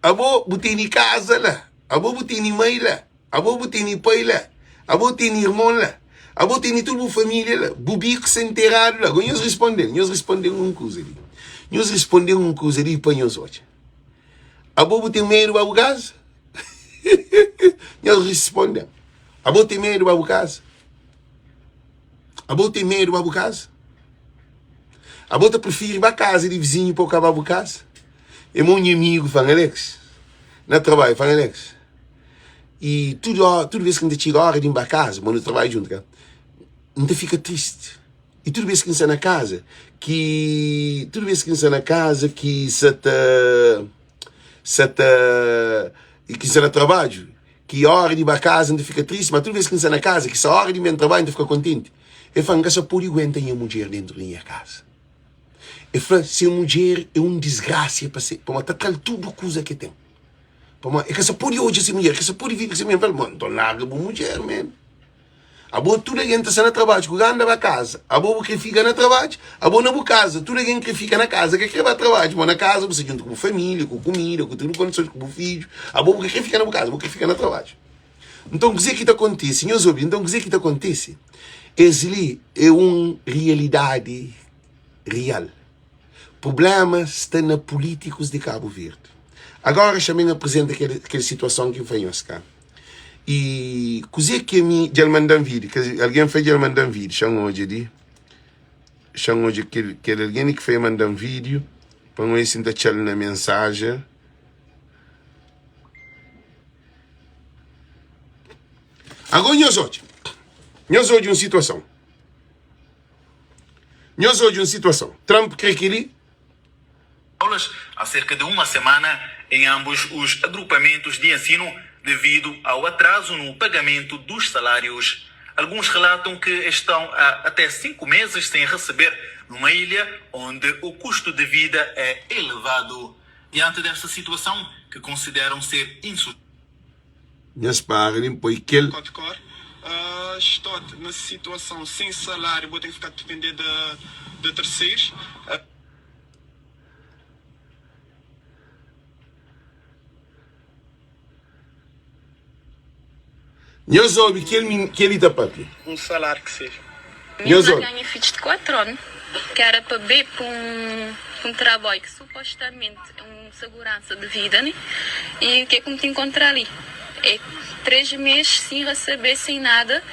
a bobo tem casa lá, a bobo tem mãe lá, a bobo tem pai lá, a bobo tem irmão lá, a bobo tem toda a família lá, bubico se enterrado lá. Agora nós respondemos uma coisa ali. Nós respondemos uma coisa ali para nós hoje. A bobo tem medo para o casa? Nós respondemos. A bobo tem medo para o casa? A bobo tem medo para o casa? A bobo prefere ir para a casa de vizinho para acabar a casa? É meu amigo, fala Alex. No trabalho, fala Alex. E toda vez que a gente chega a hora de ir para casa, mas no trabalho junto, a gente fica triste. E toda vez que a gente está na casa, que que está no trabalho, que a hora de ir para casa a gente fica triste, mas toda vez que a gente está na casa, que a hora de ir para o trabalho a gente fica contente. Eu falo que essa pode aguentar a mulher dentro da minha casa. Eu falo, se a mulher é uma desgraça para matar tudo coisa que tem. É que essa pode hoje ser mulher, que essa pode vir que ser mulher. Eu falo, mano, então larga a mulher, man. A boa toda a gente está na trabalho, que anda para casa. A boa que fica na trabalho, a boa na casa. Toda a gente que fica na casa, que quer para trabalho. Mas na casa você junta com a família, com comida, com tudo condições, com o filho. A boa que fica na casa, a boa que fica na trabalho. Então, o que que acontece? Meus ouvintes, então, o que acontece? Esse ali é uma realidade real. Problemas estão na políticos de Cabo Verde. Agora também apresenta aquela situação que foi cá. E coisa que me já mandam vídeo, que alguém fez já mandam vídeo, chamou hoje que alguém que fez mandar um vídeo, para não sentar na mensagem. Agora nós hoje uma situação. Trump quer que ele há cerca de uma semana em ambos os agrupamentos de ensino devido ao atraso no pagamento dos salários. Alguns relatam que estão há até 5 meses sem receber numa ilha onde o custo de vida é elevado. Diante desta situação, que consideram ser insustentável. Estou na situação sem salário, vou ter que ficar a depender de terceiros. Nós ouvimos que ele está para aqui. Um salário que seja. Minha mãe ganha filhos de 4 anos, que era para beber um trabalho que supostamente é uma segurança de vida, né? E o que é que me te encontrar ali? É 3 meses sem receber, sem nada,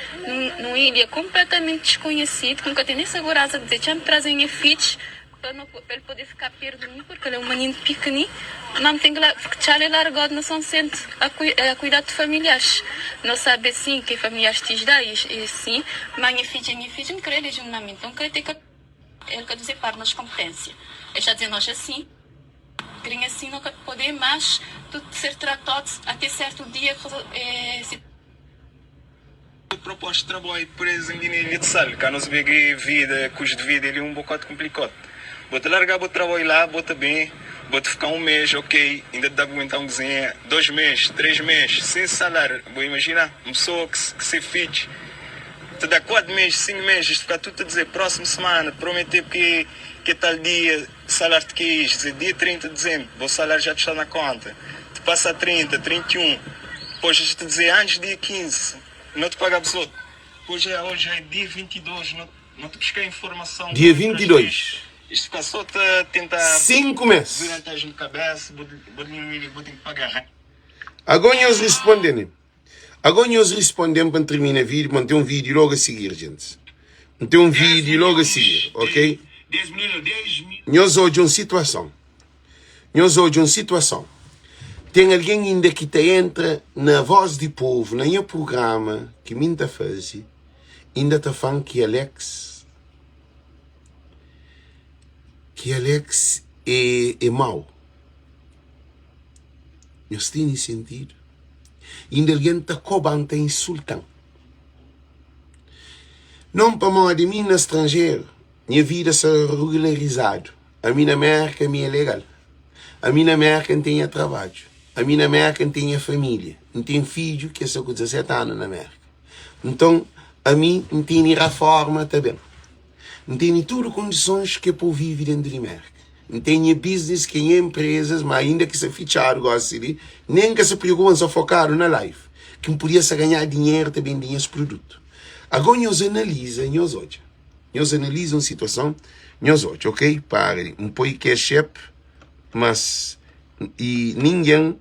numa ilha completamente desconhecida, que nunca tem nem segurança de dizer, já me trazem a ficha para ele poder ficar perto de mim, porque ele é um menino pequenino, não tem que ficar largado no São Centro a cuidar de familiares. Não sabe sim que familiares te dá, e sim, mas minha filha não quer legitimamente, então quer ter que ele quer dizer para nós competência. Ele está dizendo nós assim, querem assim, não quer poder mais tudo ser tratado até certo dia. Proposta de trabalho preso em Guiné de Sal, que não se vê que vida, custo de vida, ele é um bocado complicado. Vou te largar, vou trabalhar lá, vou te bem, vou te ficar 1 mês, ok, ainda dá para aguentar um desenho, 2 meses, 3 meses, sem salário. Vou imaginar, uma pessoa que se fit, te dá 4 meses, 5 meses, ficar tudo a dizer, próxima semana, prometer que tal dia, salário te quis, dizer dia 30 de dezembro, o salário já te está na conta, te passa a 30, 31, depois te dizer antes dia 15, não te paga absoluto. Hoje é dia 22, não te buscar informação. Dia 22. Isto fica só te tentar... 5 meses. Durante a gente cabeça, vou ter que pagar. Agora nós respondemos. Agora nós respondemos para terminar o vídeo, manter um vídeo logo a seguir, gente. Manter um vídeo logo a seguir, ok? 10 mil. Nós hoje uma situação. Tem alguém ainda que te entra na Voz do Povo, na minha programa, que me está fazendo, ainda está falando que Alex é mau. Não tem sentido. Ainda alguém está cobrando, está insultando. Não para mal de mim no estrangeiro. Minha vida se regularizado. A minha América é legal. A minha América não tem trabalho. A minha América não tem família. Não tem filho que é só com 17 anos na América. Então, a mim não tem reforma também. Não tem tudo condições que é para viver dentro da América. Não tem business, que é empresas, mas ainda que se ficharam, nem que se preocupam, se focaram na live. Que não podia se ganhar dinheiro também dinheiro esse produto. Agora nós analisamos hoje. Nós analisamos a situação, nós hoje, ok? Para um podcast, mas e ninguém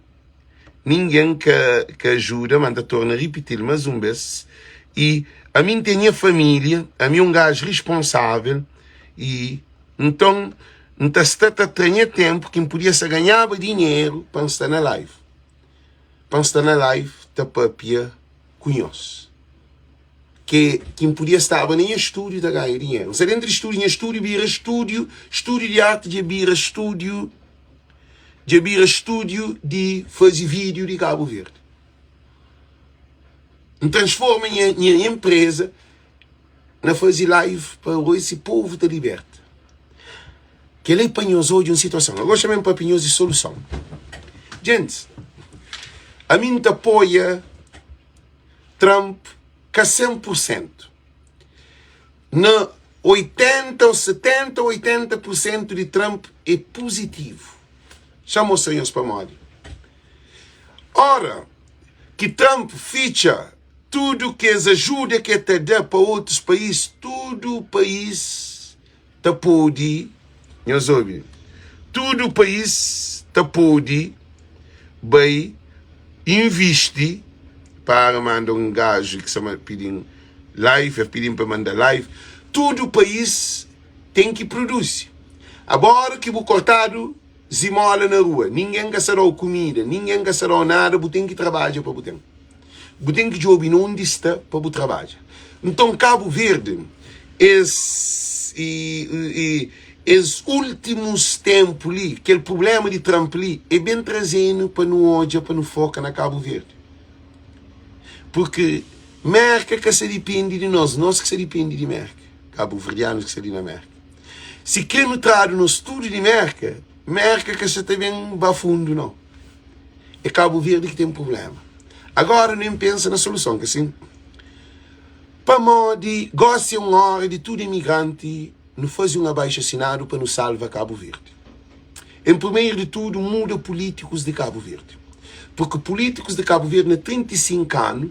que ajuda, manda torna a repetir mais uma vez. E a mim tem a família, a mim um gajo responsável, e então não está a ter tempo que podia-se ganhar dinheiro para estar na live. Para estar na live, está papia conhece. Que podia estar nem em estúdio da ganhar dinheiro. Se dentro de estúdio, vira estúdio de arte, de vira estúdio de fazer vídeo de Cabo Verde. Transforma em empresa na fazer live para esse povo da liberta. Que ele apanhou hoje uma situação. Agora chamamos para apanhar de solução. Gente, a mim te apoia Trump que 100%. Na 80 ou 70 ou 80% de Trump é positivo. Chamou senhores para moda. Ora, que Trump ficha tudo que as ajuda que te dá para outros países, todo o país te pode, nós ouvimos, todo o país te pode bem investir para mandar um gajo que se pedindo live, pedindo para mandar live. Todo o país tem que produzir. Agora que o cortado zimola na rua, ninguém gastará comida, ninguém gastará nada, você tem que trabalhar para você. Você tem que jogar onde está para você trabalhar. Então, Cabo Verde, esses últimos tempos ali, aquele problema de Trump ali, é bem trazendo para não olhar, para não focar na Cabo Verde. Porque América que se depende de nós que se depende de América. Cabo-verdianos que se depende da América. Se queremos trazer no estudo de América que se também vai fundo, não. É Cabo Verde que tem um problema. Agora nem pensa na solução, que assim, para modo, gosta uma hora de tudo imigrante, não faz um abaixo-assinado para nos salvar Cabo Verde. Em primeiro de tudo, muda políticos de Cabo Verde. Porque políticos de Cabo Verde, há 35 anos,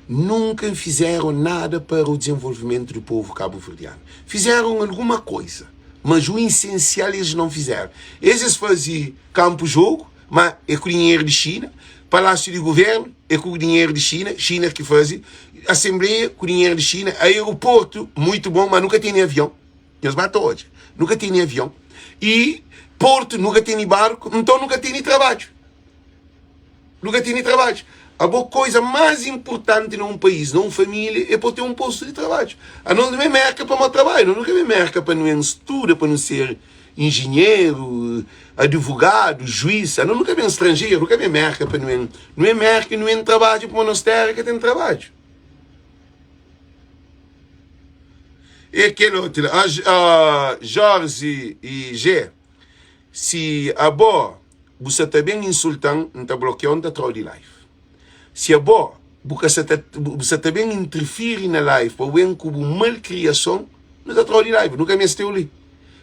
nunca fizeram nada para o desenvolvimento do povo cabo-verdiano. Fizeram alguma coisa, mas o essencial eles não fizeram. Eles faziam campo-jogo, mas é com o dinheiro de China. Palácio de Governo é com o dinheiro de China. China que fazia. Assembleia com o dinheiro de China. Aeroporto, muito bom, mas nunca tem avião. Eles matam hoje. Nunca tem avião. E porto, nunca tem barco. Então nunca tem trabalho. Nunca tem trabalho. A boa coisa mais importante num país, numa família, é para ter um posto de trabalho. A não me marca para o meu trabalho, nunca me marca para não estudar, para não ser engenheiro, advogado, juiz. Eu nunca me estrangeiro, nunca me marca para não me marca, não trabalho para o monastério que tem trabalho. E aquele outro, a Jorge e G, se a boa, você está bem insultando, não está bloqueando, está troll de live. Se é bom, você está bem interfere na live, para ver como malcriação, não está troll de live, nunca me estou ali.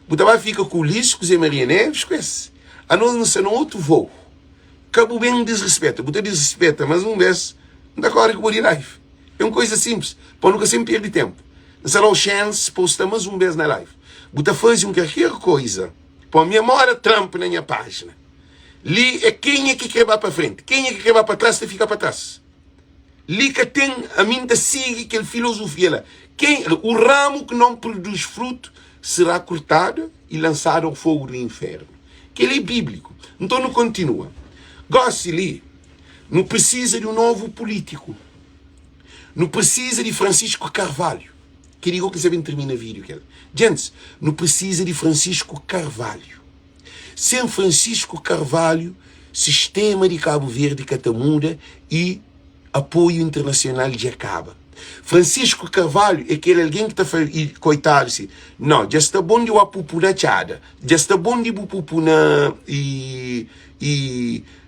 Você vai ficar com o lixo, com os Maria Neves, com esse. A não ser no outro voo. Cabo bem desrespeito, você desrespeita, mas um vez, não está claro que vou de live. É uma coisa simples, para nunca sempre perder tempo. Não será o chance, posta mais um vez na live. Você faz qualquer coisa, para a minha memória Trump na minha página. Ali é quem é que quer ir para frente. Quem é que quer ir para trás, fica para trás. Ali que tem a mente siga aquela filosofia lá. O ramo que não produz fruto será cortado e lançado ao fogo do inferno. Que ele é bíblico. Então não continua. Gosto ali. Não precisa de um novo político. Não precisa de Francisco Carvalho. Que digo que sabem termina o vídeo. Gente, não precisa de Francisco Carvalho. Sem Francisco Carvalho, sistema de Cabo Verde que muda e apoio internacional já acaba. Francisco Carvalho é aquele alguém que está falando, coitado, assim, não, já está bom de eu apupu na chada, já está bom de apupu na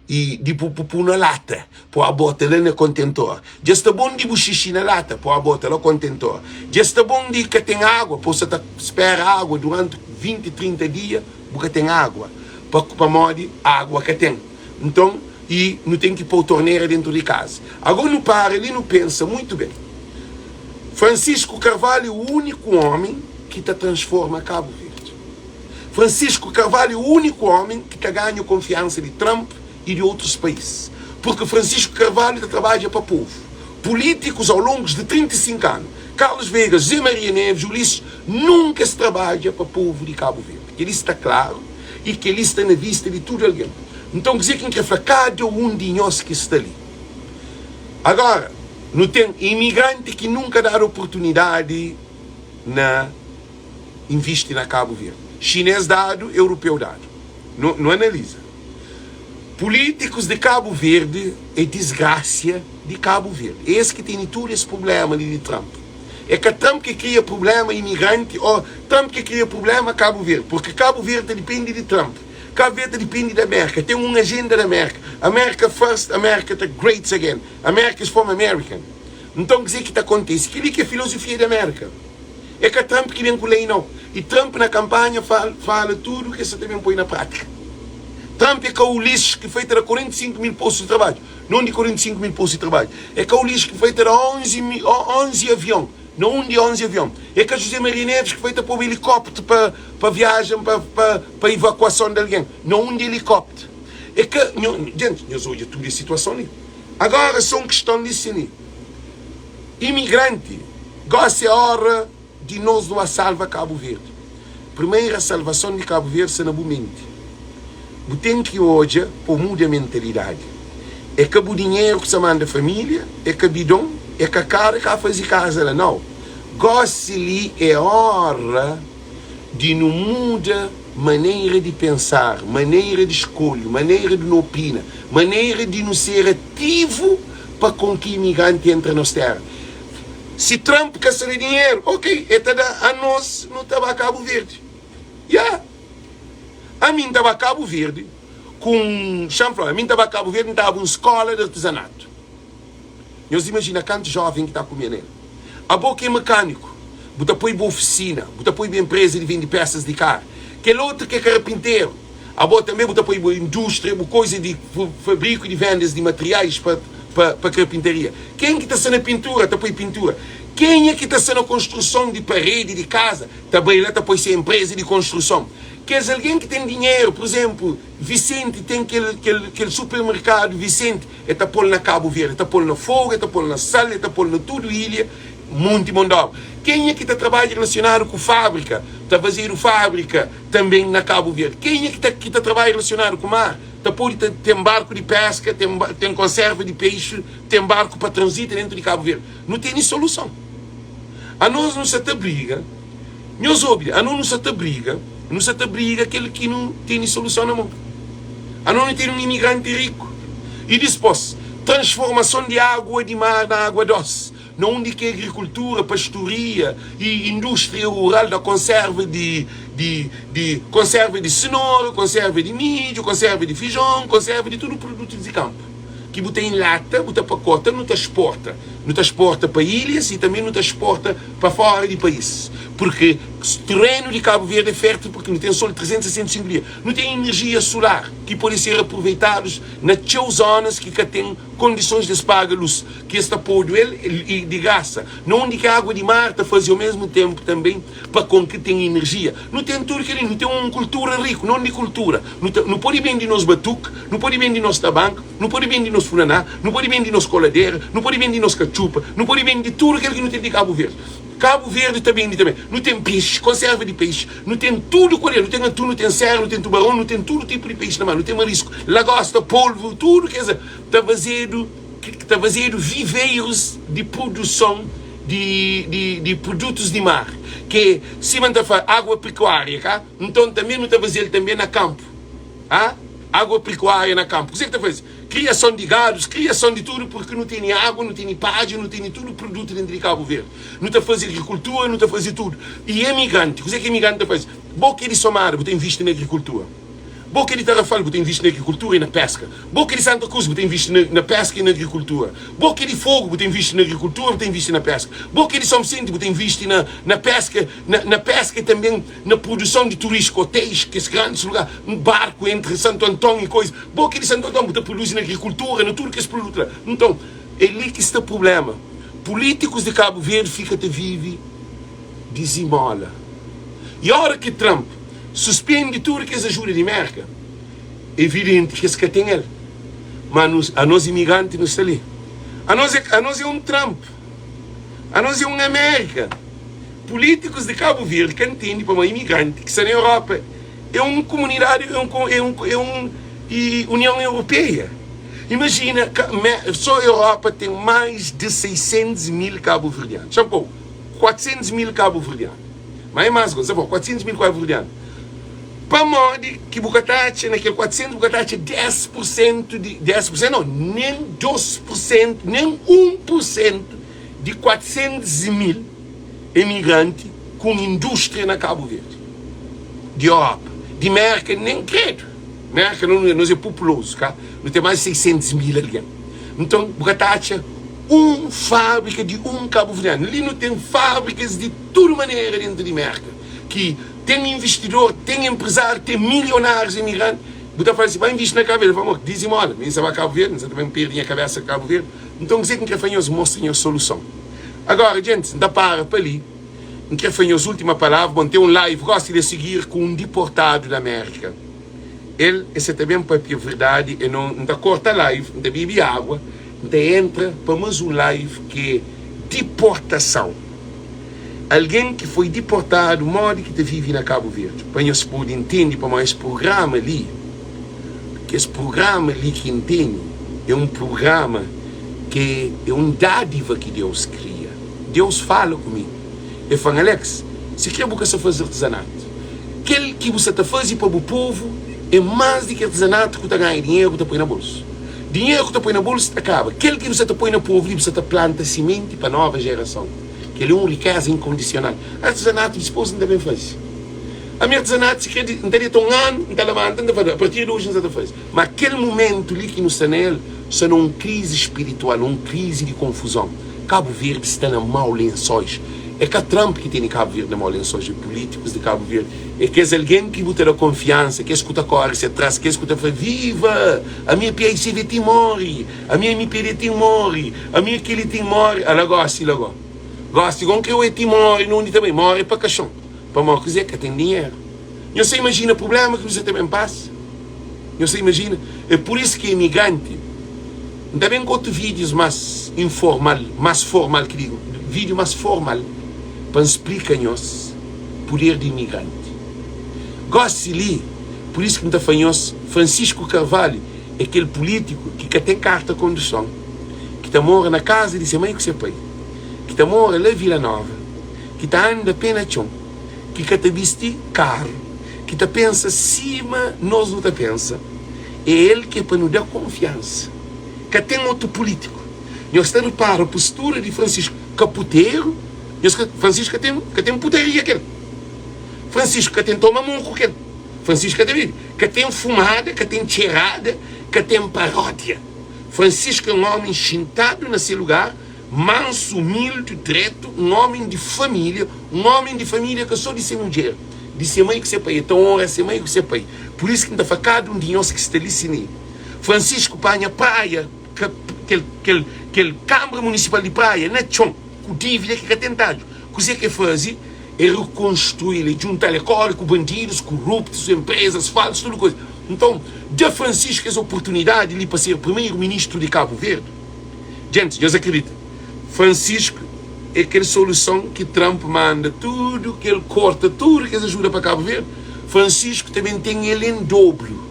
de pupu na lata, para a bota lá no contentor. Já está bom de xixi na lata, para a bota lá no contentor. Já está bom de que tem água, para você espera água durante 20, 30 dias, porque tem água. Para morrer água que tem. Então, e não tem que pôr torneira dentro de casa. Agora não para, ele não pensa muito bem. Francisco Carvalho é o único homem que transforma Cabo Verde. Francisco Carvalho é o único homem que ganha confiança de Trump e de outros países. Porque Francisco Carvalho trabalha para o povo. Políticos ao longo de 35 anos. Carlos Vegas, Zé Maria Neves, Ulisses, nunca se trabalha para o povo de Cabo Verde. Ele está claro e que ele está na vista de tudo alguém. Então, quer dizer que é cada um de nós que está ali. Agora, não tem imigrante que nunca dá oportunidade na investir na Cabo Verde. Chinês dado, europeu dado. Não analisa. Políticos de Cabo Verde é desgraça de Cabo Verde. É esse que tem todo esse problema de Trump. É que Trump que cria problema imigrante, ou Trump que cria problema Cabo Verde. Porque Cabo Verde depende de Trump. Cabo Verde depende da América. Tem uma agenda da América. America first, America the great again. America is from American. Então, quer dizer que está acontecendo. Que é a filosofia da América. É que Trump que vem com lei não. E Trump na campanha fala tudo que você também põe na prática. Trump é que o lixo que foi ter 45 mil postos de trabalho. Não de 45 mil postos de trabalho. É que o lixo que foi ter 11 aviões. Não de 11 aviões. É que a José Maria Neves que foi ter para o helicóptero para viagem, para evacuação de alguém. Não de helicóptero. É que, gente, nós olhamos toda a situação ali. Agora são questão disso ali. Imigrante, gosta a hora de nós não salvar Cabo Verde. Primeira salvação de Cabo Verde é na mente. Você tem que hoje por mudar a mentalidade. É que o dinheiro que você manda a família, é que bidão, é que a cara que a fazer casa lá. Não. Gosta ali é hora de não mudar maneira de pensar, maneira de escolha, maneira de não opinar, maneira de não ser ativo para com que imigrante entre nas terras. Se Trump quer ser dinheiro, ok, a nós não estava a Cabo Verde. A mim estava a Cabo Verde com chanfrão. A mim estava a Cabo Verde, estava uma escola de artesanato. Nós imagina quanto jovem que está comendo ele. A boca é mecânico. Você põe uma oficina. Você põe uma empresa de vender peças de carro. Aquele outro que é carpinteiro. A boca também você põe uma indústria, uma coisa de fabrico e de vendas de materiais para carpintaria. Quem que está sendo a pintura? Está põe pintura. Quem é que está sendo construção de parede, de casa? Também lá pode ser empresa de construção. Quer dizer, alguém que tem dinheiro, por exemplo, Vicente tem aquele supermercado, Vicente, está pondo na Cabo Verde, está pondo na Fogo, está pondo na Sal, está pondo na tudo ilha, muito mondal. Quem é que está trabalhando relacionado com fábrica? Está fazendo fábrica também na Cabo Verde. Quem é que está trabalhando relacionado com o mar? Tem barco de pesca, tem conserva de peixe, tem barco para transitar dentro de Cabo Verde. Não tem nem solução. A nós não se briga. Nós óbvio, a nós não se briga aquele que não tem solução na mão. A nós não tem um imigrante rico. E depois, transformação de água de mar na água doce. Não onde que agricultura, pastoria e indústria rural da conserva de cenoura, conserva de milho, conserva de feijão, conserva de tudo produto de campo. Que botar em lata, botar pacote, não transporta. Não transporta para ilhas e também não transporta para fora do país. Porque o terreno de Cabo Verde é fértil porque não tem sol 365 dias. Não tem energia solar que pode ser aproveitados nas zonas que têm condições de pagar luz. Que está por ele e de graça. Não onde que a água de mar está fazendo ao mesmo tempo também para com que tem energia. Não tem tudo que não tem uma cultura rica, não de cultura. Não pode vender nos batuque, não pode vender nos tabaco, não pode vender nos funaná, não pode vender nos coladeira, não pode vender nos cachupa, não pode vender tudo aquilo que não tem de Cabo Verde. Cabo Verde também. Não tem peixe, conserva de peixe, não tem tudo com ele, não tem atum, não tem serra, não tem tubarão, não tem todo tipo de peixe na mão, não tem marisco, lagosta, polvo, tudo, quer dizer, está fazendo viveiros de produção de produtos de mar, que se manda água pecuária, cá? Então também não está fazendo também na campo, água pecuária na campo. O que está fazendo? Criação de gados, criação de tudo, porque não tem água, não tem página, não tem tudo produto dentro de Cabo Verde. Não está fazendo agricultura, não está fazendo tudo. E é imigrante, o que é imigrante está fazendo? Boca de Somar, tem visto na agricultura. Boca de Tarrafal, tem visto na agricultura e na pesca. Boca de Santa Cruz, tem visto na pesca e na agricultura. Boca de Fogo, tem visto na agricultura, tem visto na pesca. Boca de São Vicente, tem visto na pesca, na pesca e também na produção de turismo, hotéis, que é grandes lugares, um barco entre Santo Antônio e coisa. Boca de Santo Antônio, tem produz na agricultura, na tudo que se produz lá. Então, é ali que está o problema. Políticos de Cabo Verde ficam a viver de esmola. E a hora que Trump suspende tudo que as ajuda de América, é evidente que se tem ele. Mas a nós imigrantes não está ali. A nós é um Trump. A nós é uma América. Políticos de Cabo Verde que entendem para uma imigrante que está na Europa. É uma comunidade, é uma União Europeia. Imagina, só a Europa tem mais de 600 mil cabo-verdianos. São pouco. 400 mil cabo-verdianos. Mas é mais, 400 mil cabo-verdianos. Para modo que Bucatacha, naquele 400, Bucatacha 10% não, nem 2%, nem 1% de 400 mil imigrantes com indústria na Cabo Verde. De Europa. De América, nem credo. América não é populoso, cá? Não tem mais de 600 mil ali. Então, Bucatacha, uma fábrica de Cabo Verdeano. Ali não tem fábricas de toda maneira dentro de América. Que tem investidor, tem empresário, tem milionários imigrantes. Você fala assim, vai investir na Cabo Verde. Vamos, dizem, olha, você vai a Cabo Verde, você também perde a cabeça a Cabo Verde. Então, dizer que Crefenhos mostrem a solução. Agora, gente, ainda para ali. Em Crefenhos, última palavra, bom, tem um live, gosto de seguir com um deportado da América. Ele, esse também para a verdade, e não corta a live, não bebe água, não entra para mais um live que é deportação. Alguém que foi deportado, modo que vive na Cabo Verde. Para nós poder entender para mais programa ali, que esse programa ali que entende é um programa que é uma dádiva que Deus cria. Deus fala comigo. Ele fala, Alex, se quer você fazer artesanato, aquele que você está fazendo para o povo é mais do que artesanato que você ganha dinheiro que você põe na bolsa. Dinheiro que você põe na bolsa acaba. Aquele que você põe no povo, você planta semente para a nova geração. Ele é uma riqueza incondicional. Artesanato, depois não deve fazer. A minha artesanato, se quer, não teria um ano, não está levantando, não fazer. A partir de hoje não está fazendo. Mas aquele momento ali que não está nele, está numa crise espiritual, numa crise de confusão. Cabo Verde está na mau lençóis. É que a Trump que tem em Cabo Verde na mau lençóis, os políticos de Cabo Verde. É que é alguém que botar a confiança, que escuta a cor, se atrás, que escuta fala, viva! A minha PICV tem morre, a minha MPD tem morre, a minha aquele tem morre. Ela gosta, ela gosta. Gosto de que eu é Timor e não também mora para caixão. Para morrer dizer que tem dinheiro. Você imagina o problema que você também passa? Você imagina? É por isso que é imigrante. Ainda bem que outros vídeos mais formal que digo. Vídeo mais formal para explicar-nos o poder de imigrante. Gosto de ler. Por isso que me está falando Francisco Carvalho é aquele político que tem carta de condução, que está mora na casa de seu mãe que seu pai, que está mora lá em Vila Nova, que está anda pena chão, que está vestido carro, que está pensa acima, nós não está pensa. É ele que é para nos dar confiança. Que tem outro político. Nós estamos para a postura de Francisco Caputeiro. Francisco que tem putaria aquele. Francisco que tem toma monco aquele. Francisco que tem fumada, que tem cheirada, que tem paródia. Francisco é um homem chintado nesse lugar, manso, humilde, direto, um homem de família que só de ser mulher, de ser mãe que ser pai, então honra ser mãe que ser pai. Por isso que ainda foi cada um de nós que está ali cine. Francisco panha praia, aquele Câmara Municipal de Praia, na chão, com dívida que é tentado. Coisa que faz é reconstruir, juntar com bandidos, corruptos, empresas falsas, tudo coisa. Então, de Francisco essa oportunidade ali para ser primeiro-ministro de Cabo Verde. Gente, Deus acredita. Francisco é aquela solução que Trump manda, tudo que ele corta, tudo que ele ajuda para Cabo Verde. Francisco também tem ele em dobro.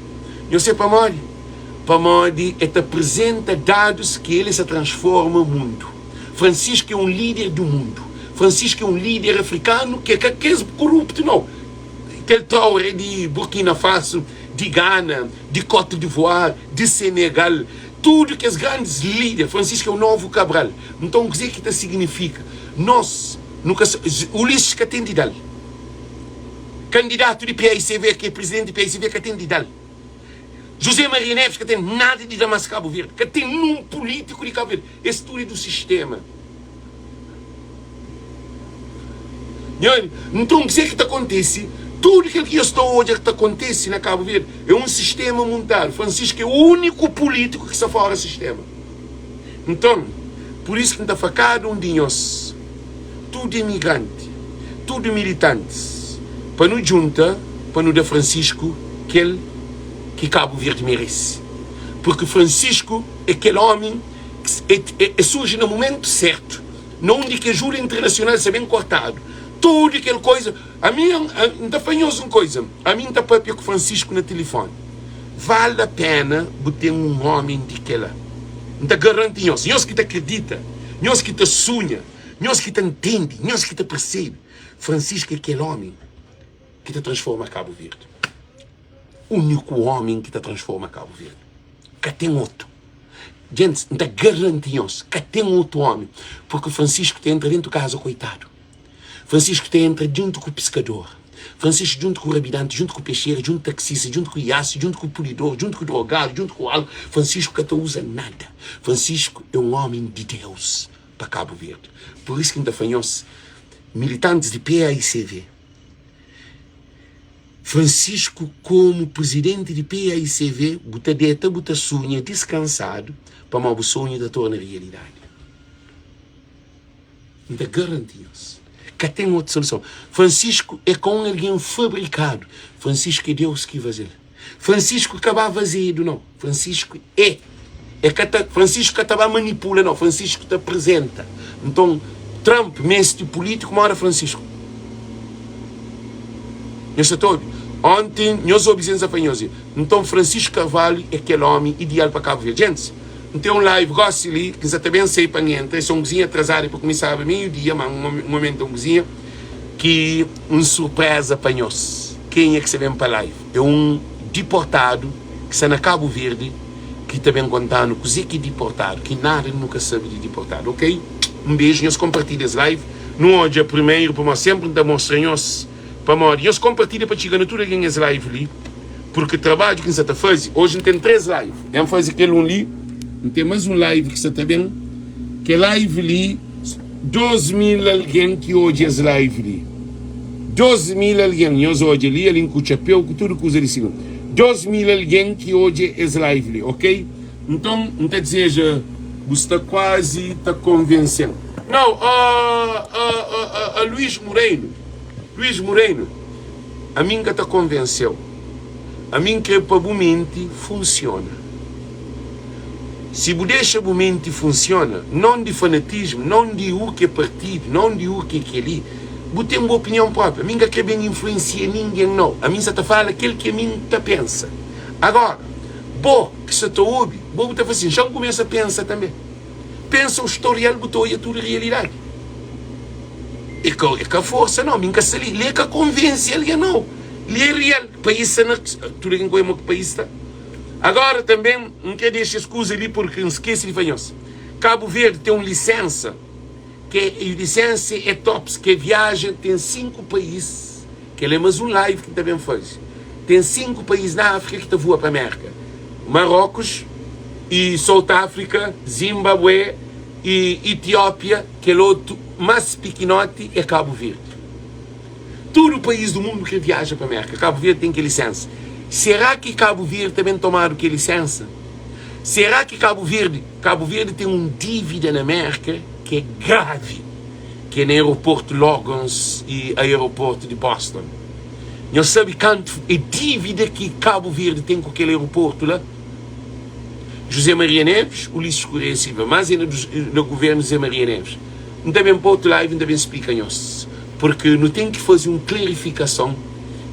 Eu sei para Modi te apresenta dados que ele se transforma no mundo. Francisco é um líder do mundo. Francisco é um líder africano que é corrupto, não. Aquele Traoré de Burkina Faso, de Ghana, de Côte d'Ivoire, de Senegal, tudo que os grandes líderes, Francisco é o novo Cabral. Então, o que isso significa? Nós, nunca, Ulisses que tem de dar. Candidato de PICV, que é presidente de PICV, que tem de dar. José Maria Neves, que tem nada de Damasco Cabo Verde, que tem um político de Cabo Verde. Esse tudo é do sistema. Então, o que acontece? Tudo aquilo que eu estou hoje que acontece na Cabo Verde é um sistema montado. Francisco é o único político que está fora do sistema. Então, por isso que está cada um de nós, tudo imigrante, tudo militantes, para nos juntar, para nos dar Francisco que Cabo Verde merece. Porque Francisco é aquele homem que surge no momento certo, não onde que a jura internacional está bem cortado. Tudo aquela coisa. A mim está fanhoso uma coisa. A mim está para com Francisco no telefone. Vale a pena botar um homem daquela. Está garantindo. Nós que te acredita, nós que te sonha, nós que te entende, nós que te percebe. Francisco é aquele homem que te transforma Cabo Verde. O único homem que te transforma Cabo Verde. Que tem outro. Gente, está garantindo que tem outro homem. Porque Francisco te entra dentro do casa, coitado. Francisco te entra junto com o pescador. Francisco junto com o rabidante, junto com o peixeiro, junto com o taxista, junto com o iaço, junto com o polidor, junto com o drogado, junto com o algo. Francisco que não usa nada. Francisco é um homem de Deus para Cabo Verde. Por isso que ainda falhamos militantes de PAICV. Francisco, como presidente de PAICV, bota deta, bota sonha, descansado, para o sonho da torna realidade. Ainda garantimos. Que tem outra solução. Francisco é com alguém fabricado. Francisco é Deus que faz ele. Francisco acaba vazio, não. Francisco Francisco que estava manipula, não. Francisco te apresenta. Então, Trump, mestre político, mora Francisco. Isso é todo. Ontem, nós obedecemos a fanhosa. Então, Francisco Carvalho é aquele homem ideal para Cabo Verde. Gente, tem um live, gosto ali, que já também sei para entrar, são cozinha atrasada para começar a meio-dia, mas um momento de cozinha, que uma surpresa para nós. Quem é que se vem para a live? É um deportado que está na Cabo Verde, que também contando coisa que é deportado, que nada nunca sabe de deportado, ok? Um beijo, nós compartilhamos live. No hoje, primeiro, para nós sempre demonstrar-nos, para nós compartilhamos para chegar a tudo aqui nessa live ali, porque o trabalho que nós estamos fazendo, hoje não tem 3 lives, vamos fazer aquele um ali. Tem mais um live que está bem, que é live ali, 2.000 alguém que hoje é live ali. 2.000 alguém, nós hoje ali com o chapéu, com tudo que usa de cima. 2.000 alguém que hoje é live ali, ok? Então, não deseja Está quase está convencendo. Não, Luís Moreno, a mim que te convenceu. A mim que para o mente funciona. Se você deixa o mente funciona, não de fanatismo, não de o que é partido, não de o que é ali. Você tem uma opinião própria. A mim que bem influencia ninguém, não. A mim só te fala aquilo que a mim te pensa. Agora, que se te ouve, você está assim, já começa a pensar também. Pensa o historial, você é tudo realidade. É que a força não, a mim que se lê, é que convence ele, não. Ele é real. O país não, tudo em que o país está. Agora também, não quer deixar excusa ali porque não esquece de fazer. Cabo Verde tem uma licença, que a licença é top, que viaja, tem 5 países, que ele é mais um live que também faz. Tem 5 países na África que voa para a América. Marrocos, e South África, Zimbabue e Etiópia, que é o outro mais pequenote, é Cabo Verde. Todo o país do mundo que viaja para a América, Cabo Verde tem que licença. Será que Cabo Verde também tomaram que licença? Será que Cabo Verde tem uma dívida na América que é grave, que é no aeroporto Logans e aeroporto de Boston? Não sabe quanto é dívida que Cabo Verde tem com aquele aeroporto lá? José Maria Neves, Ulisses Correia Silva, mas ainda no governo José Maria Neves. Não também pode live, não também explica-nos. Porque não tem que fazer uma clarificação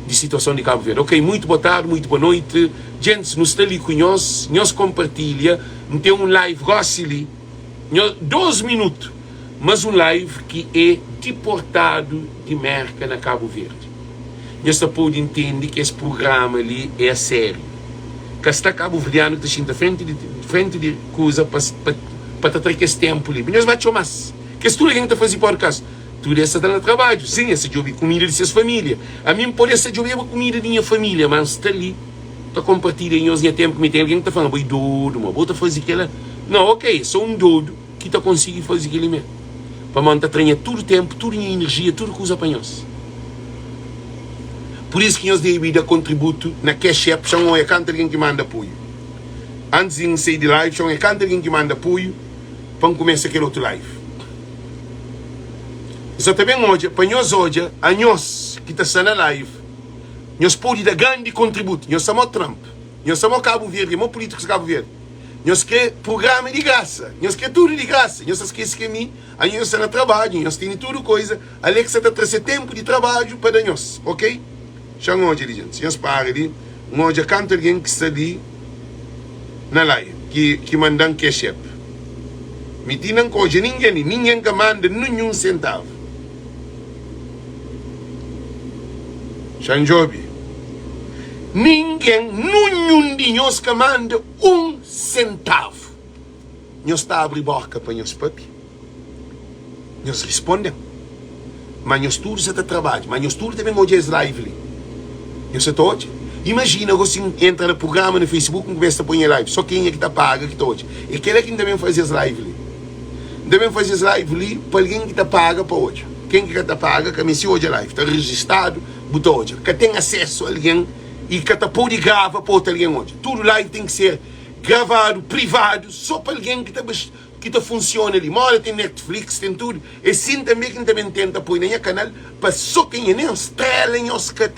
de situação de Cabo Verde. Ok, muito boa tarde, muito boa noite. Gente, nos está ali com nós compartilha, não tem um live ali, 12 minutos, mas um live que é deportado de merca na Cabo Verde. Nós pode entender que esse programa ali é sério. Que está Cabo Verdeano que está frente de coisa para tratar esse tempo ali. Nós vamos mais. Que se tudo a gente está fazendo podcast, tudo essa está no trabalho. Sim, essa de ouvir comida de suas famílias. A mim pode ser de ouvir a comida de minha família, mas está ali. Está compartilhando em hoje tempo que tem alguém que está falando, boi doido, mas vou fazer aquela. Não, ok, sou um doido que está conseguindo fazer aquilo mesmo. Para manter treinar todo o tempo, toda a energia, tudo que usa para nós. Por isso que nós devemos dar contributo na Cash App, são um canto alguém que manda apoio. Antes de sair de live, são um canto alguém que manda apoio para começar aquele outro live. Isso também hoje, para nós hoje, a nós que está na live, nós podemos dar grande contributo. Nós somos Trump, nós somos Cabo Verde, nós políticos de Cabo Verde. Nós queremos programa de graça, nós queremos tudo de graça. Nós esquecemos que a mim, a nós está no trabalho, nós temos tudo coisa. Alexa está trazendo tempo de trabalho para nós, ok? Chama hoje, gente. Nós para ali, hoje canta alguém que está ali na live, que mandam cash app. Me tinham hoje ninguém que manda nenhum centavo. Xanjobi. Ninguém, nenhum de nós que manda um centavo. Nós está a abrir boca para nós, papi. Nós respondemos. Mas nós tudo está a trabalho. Mas nós tudo também hoje é live ali. Nós todos. Imagina você entra no programa no Facebook e começa a pôr live. Só quem é que está paga que todos. E aquele é que também faz as live ali. Também faz as live ali para alguém que está paga para hoje. Quem que está paga, que me hoje a live. Está registrado, botou hoje. Que tem acesso a alguém e que está pode gravar para outro alguém hoje. Tudo live tem que ser gravado, privado, só para alguém que está funciona ali. Mora tem Netflix, tem tudo. E sim também quem também tenta pôr no canal para só quem é nem estrela em os que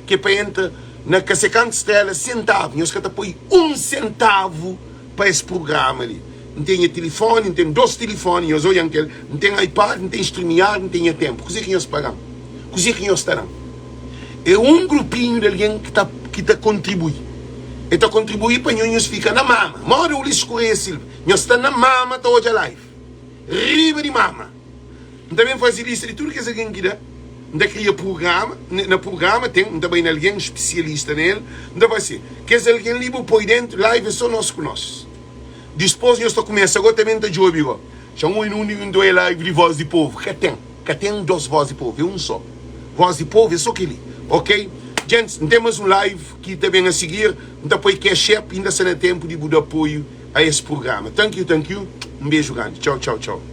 que para entrar na casecante estrela centavo. Nós que está pôr 1 centavo para esse programa ali. Não tem telefone, não tem 2 telefones, nós olhamos que não tem iPad, não tem streamear, não tem tempo. Coisa que nós pagamos. Coisa que nós estarão. É um grupinho de alguém que está contribuindo. E está contribuindo para nós ficar na mama. Mora o Ulisses Correia Silva. Nós estamos na mama até hoje a live. Riba de mama. Também faz lista de tudo que alguém que dá. Não cria programa. No programa tem também alguém especialista nele. Não vai ser. Que alguém livre por dentro, live é só nós com nós. Depois nós começamos agora também a jogar igual. Chamou em um dois live de voz de povo. Que tem 2 vozes de povo. É um só. Voz de povo é só aquele. Ok? Gente, temos um live que também a seguir. Depois que é chefe, ainda será tempo de dar apoio a esse programa. Thank you. Um beijo grande. Tchau.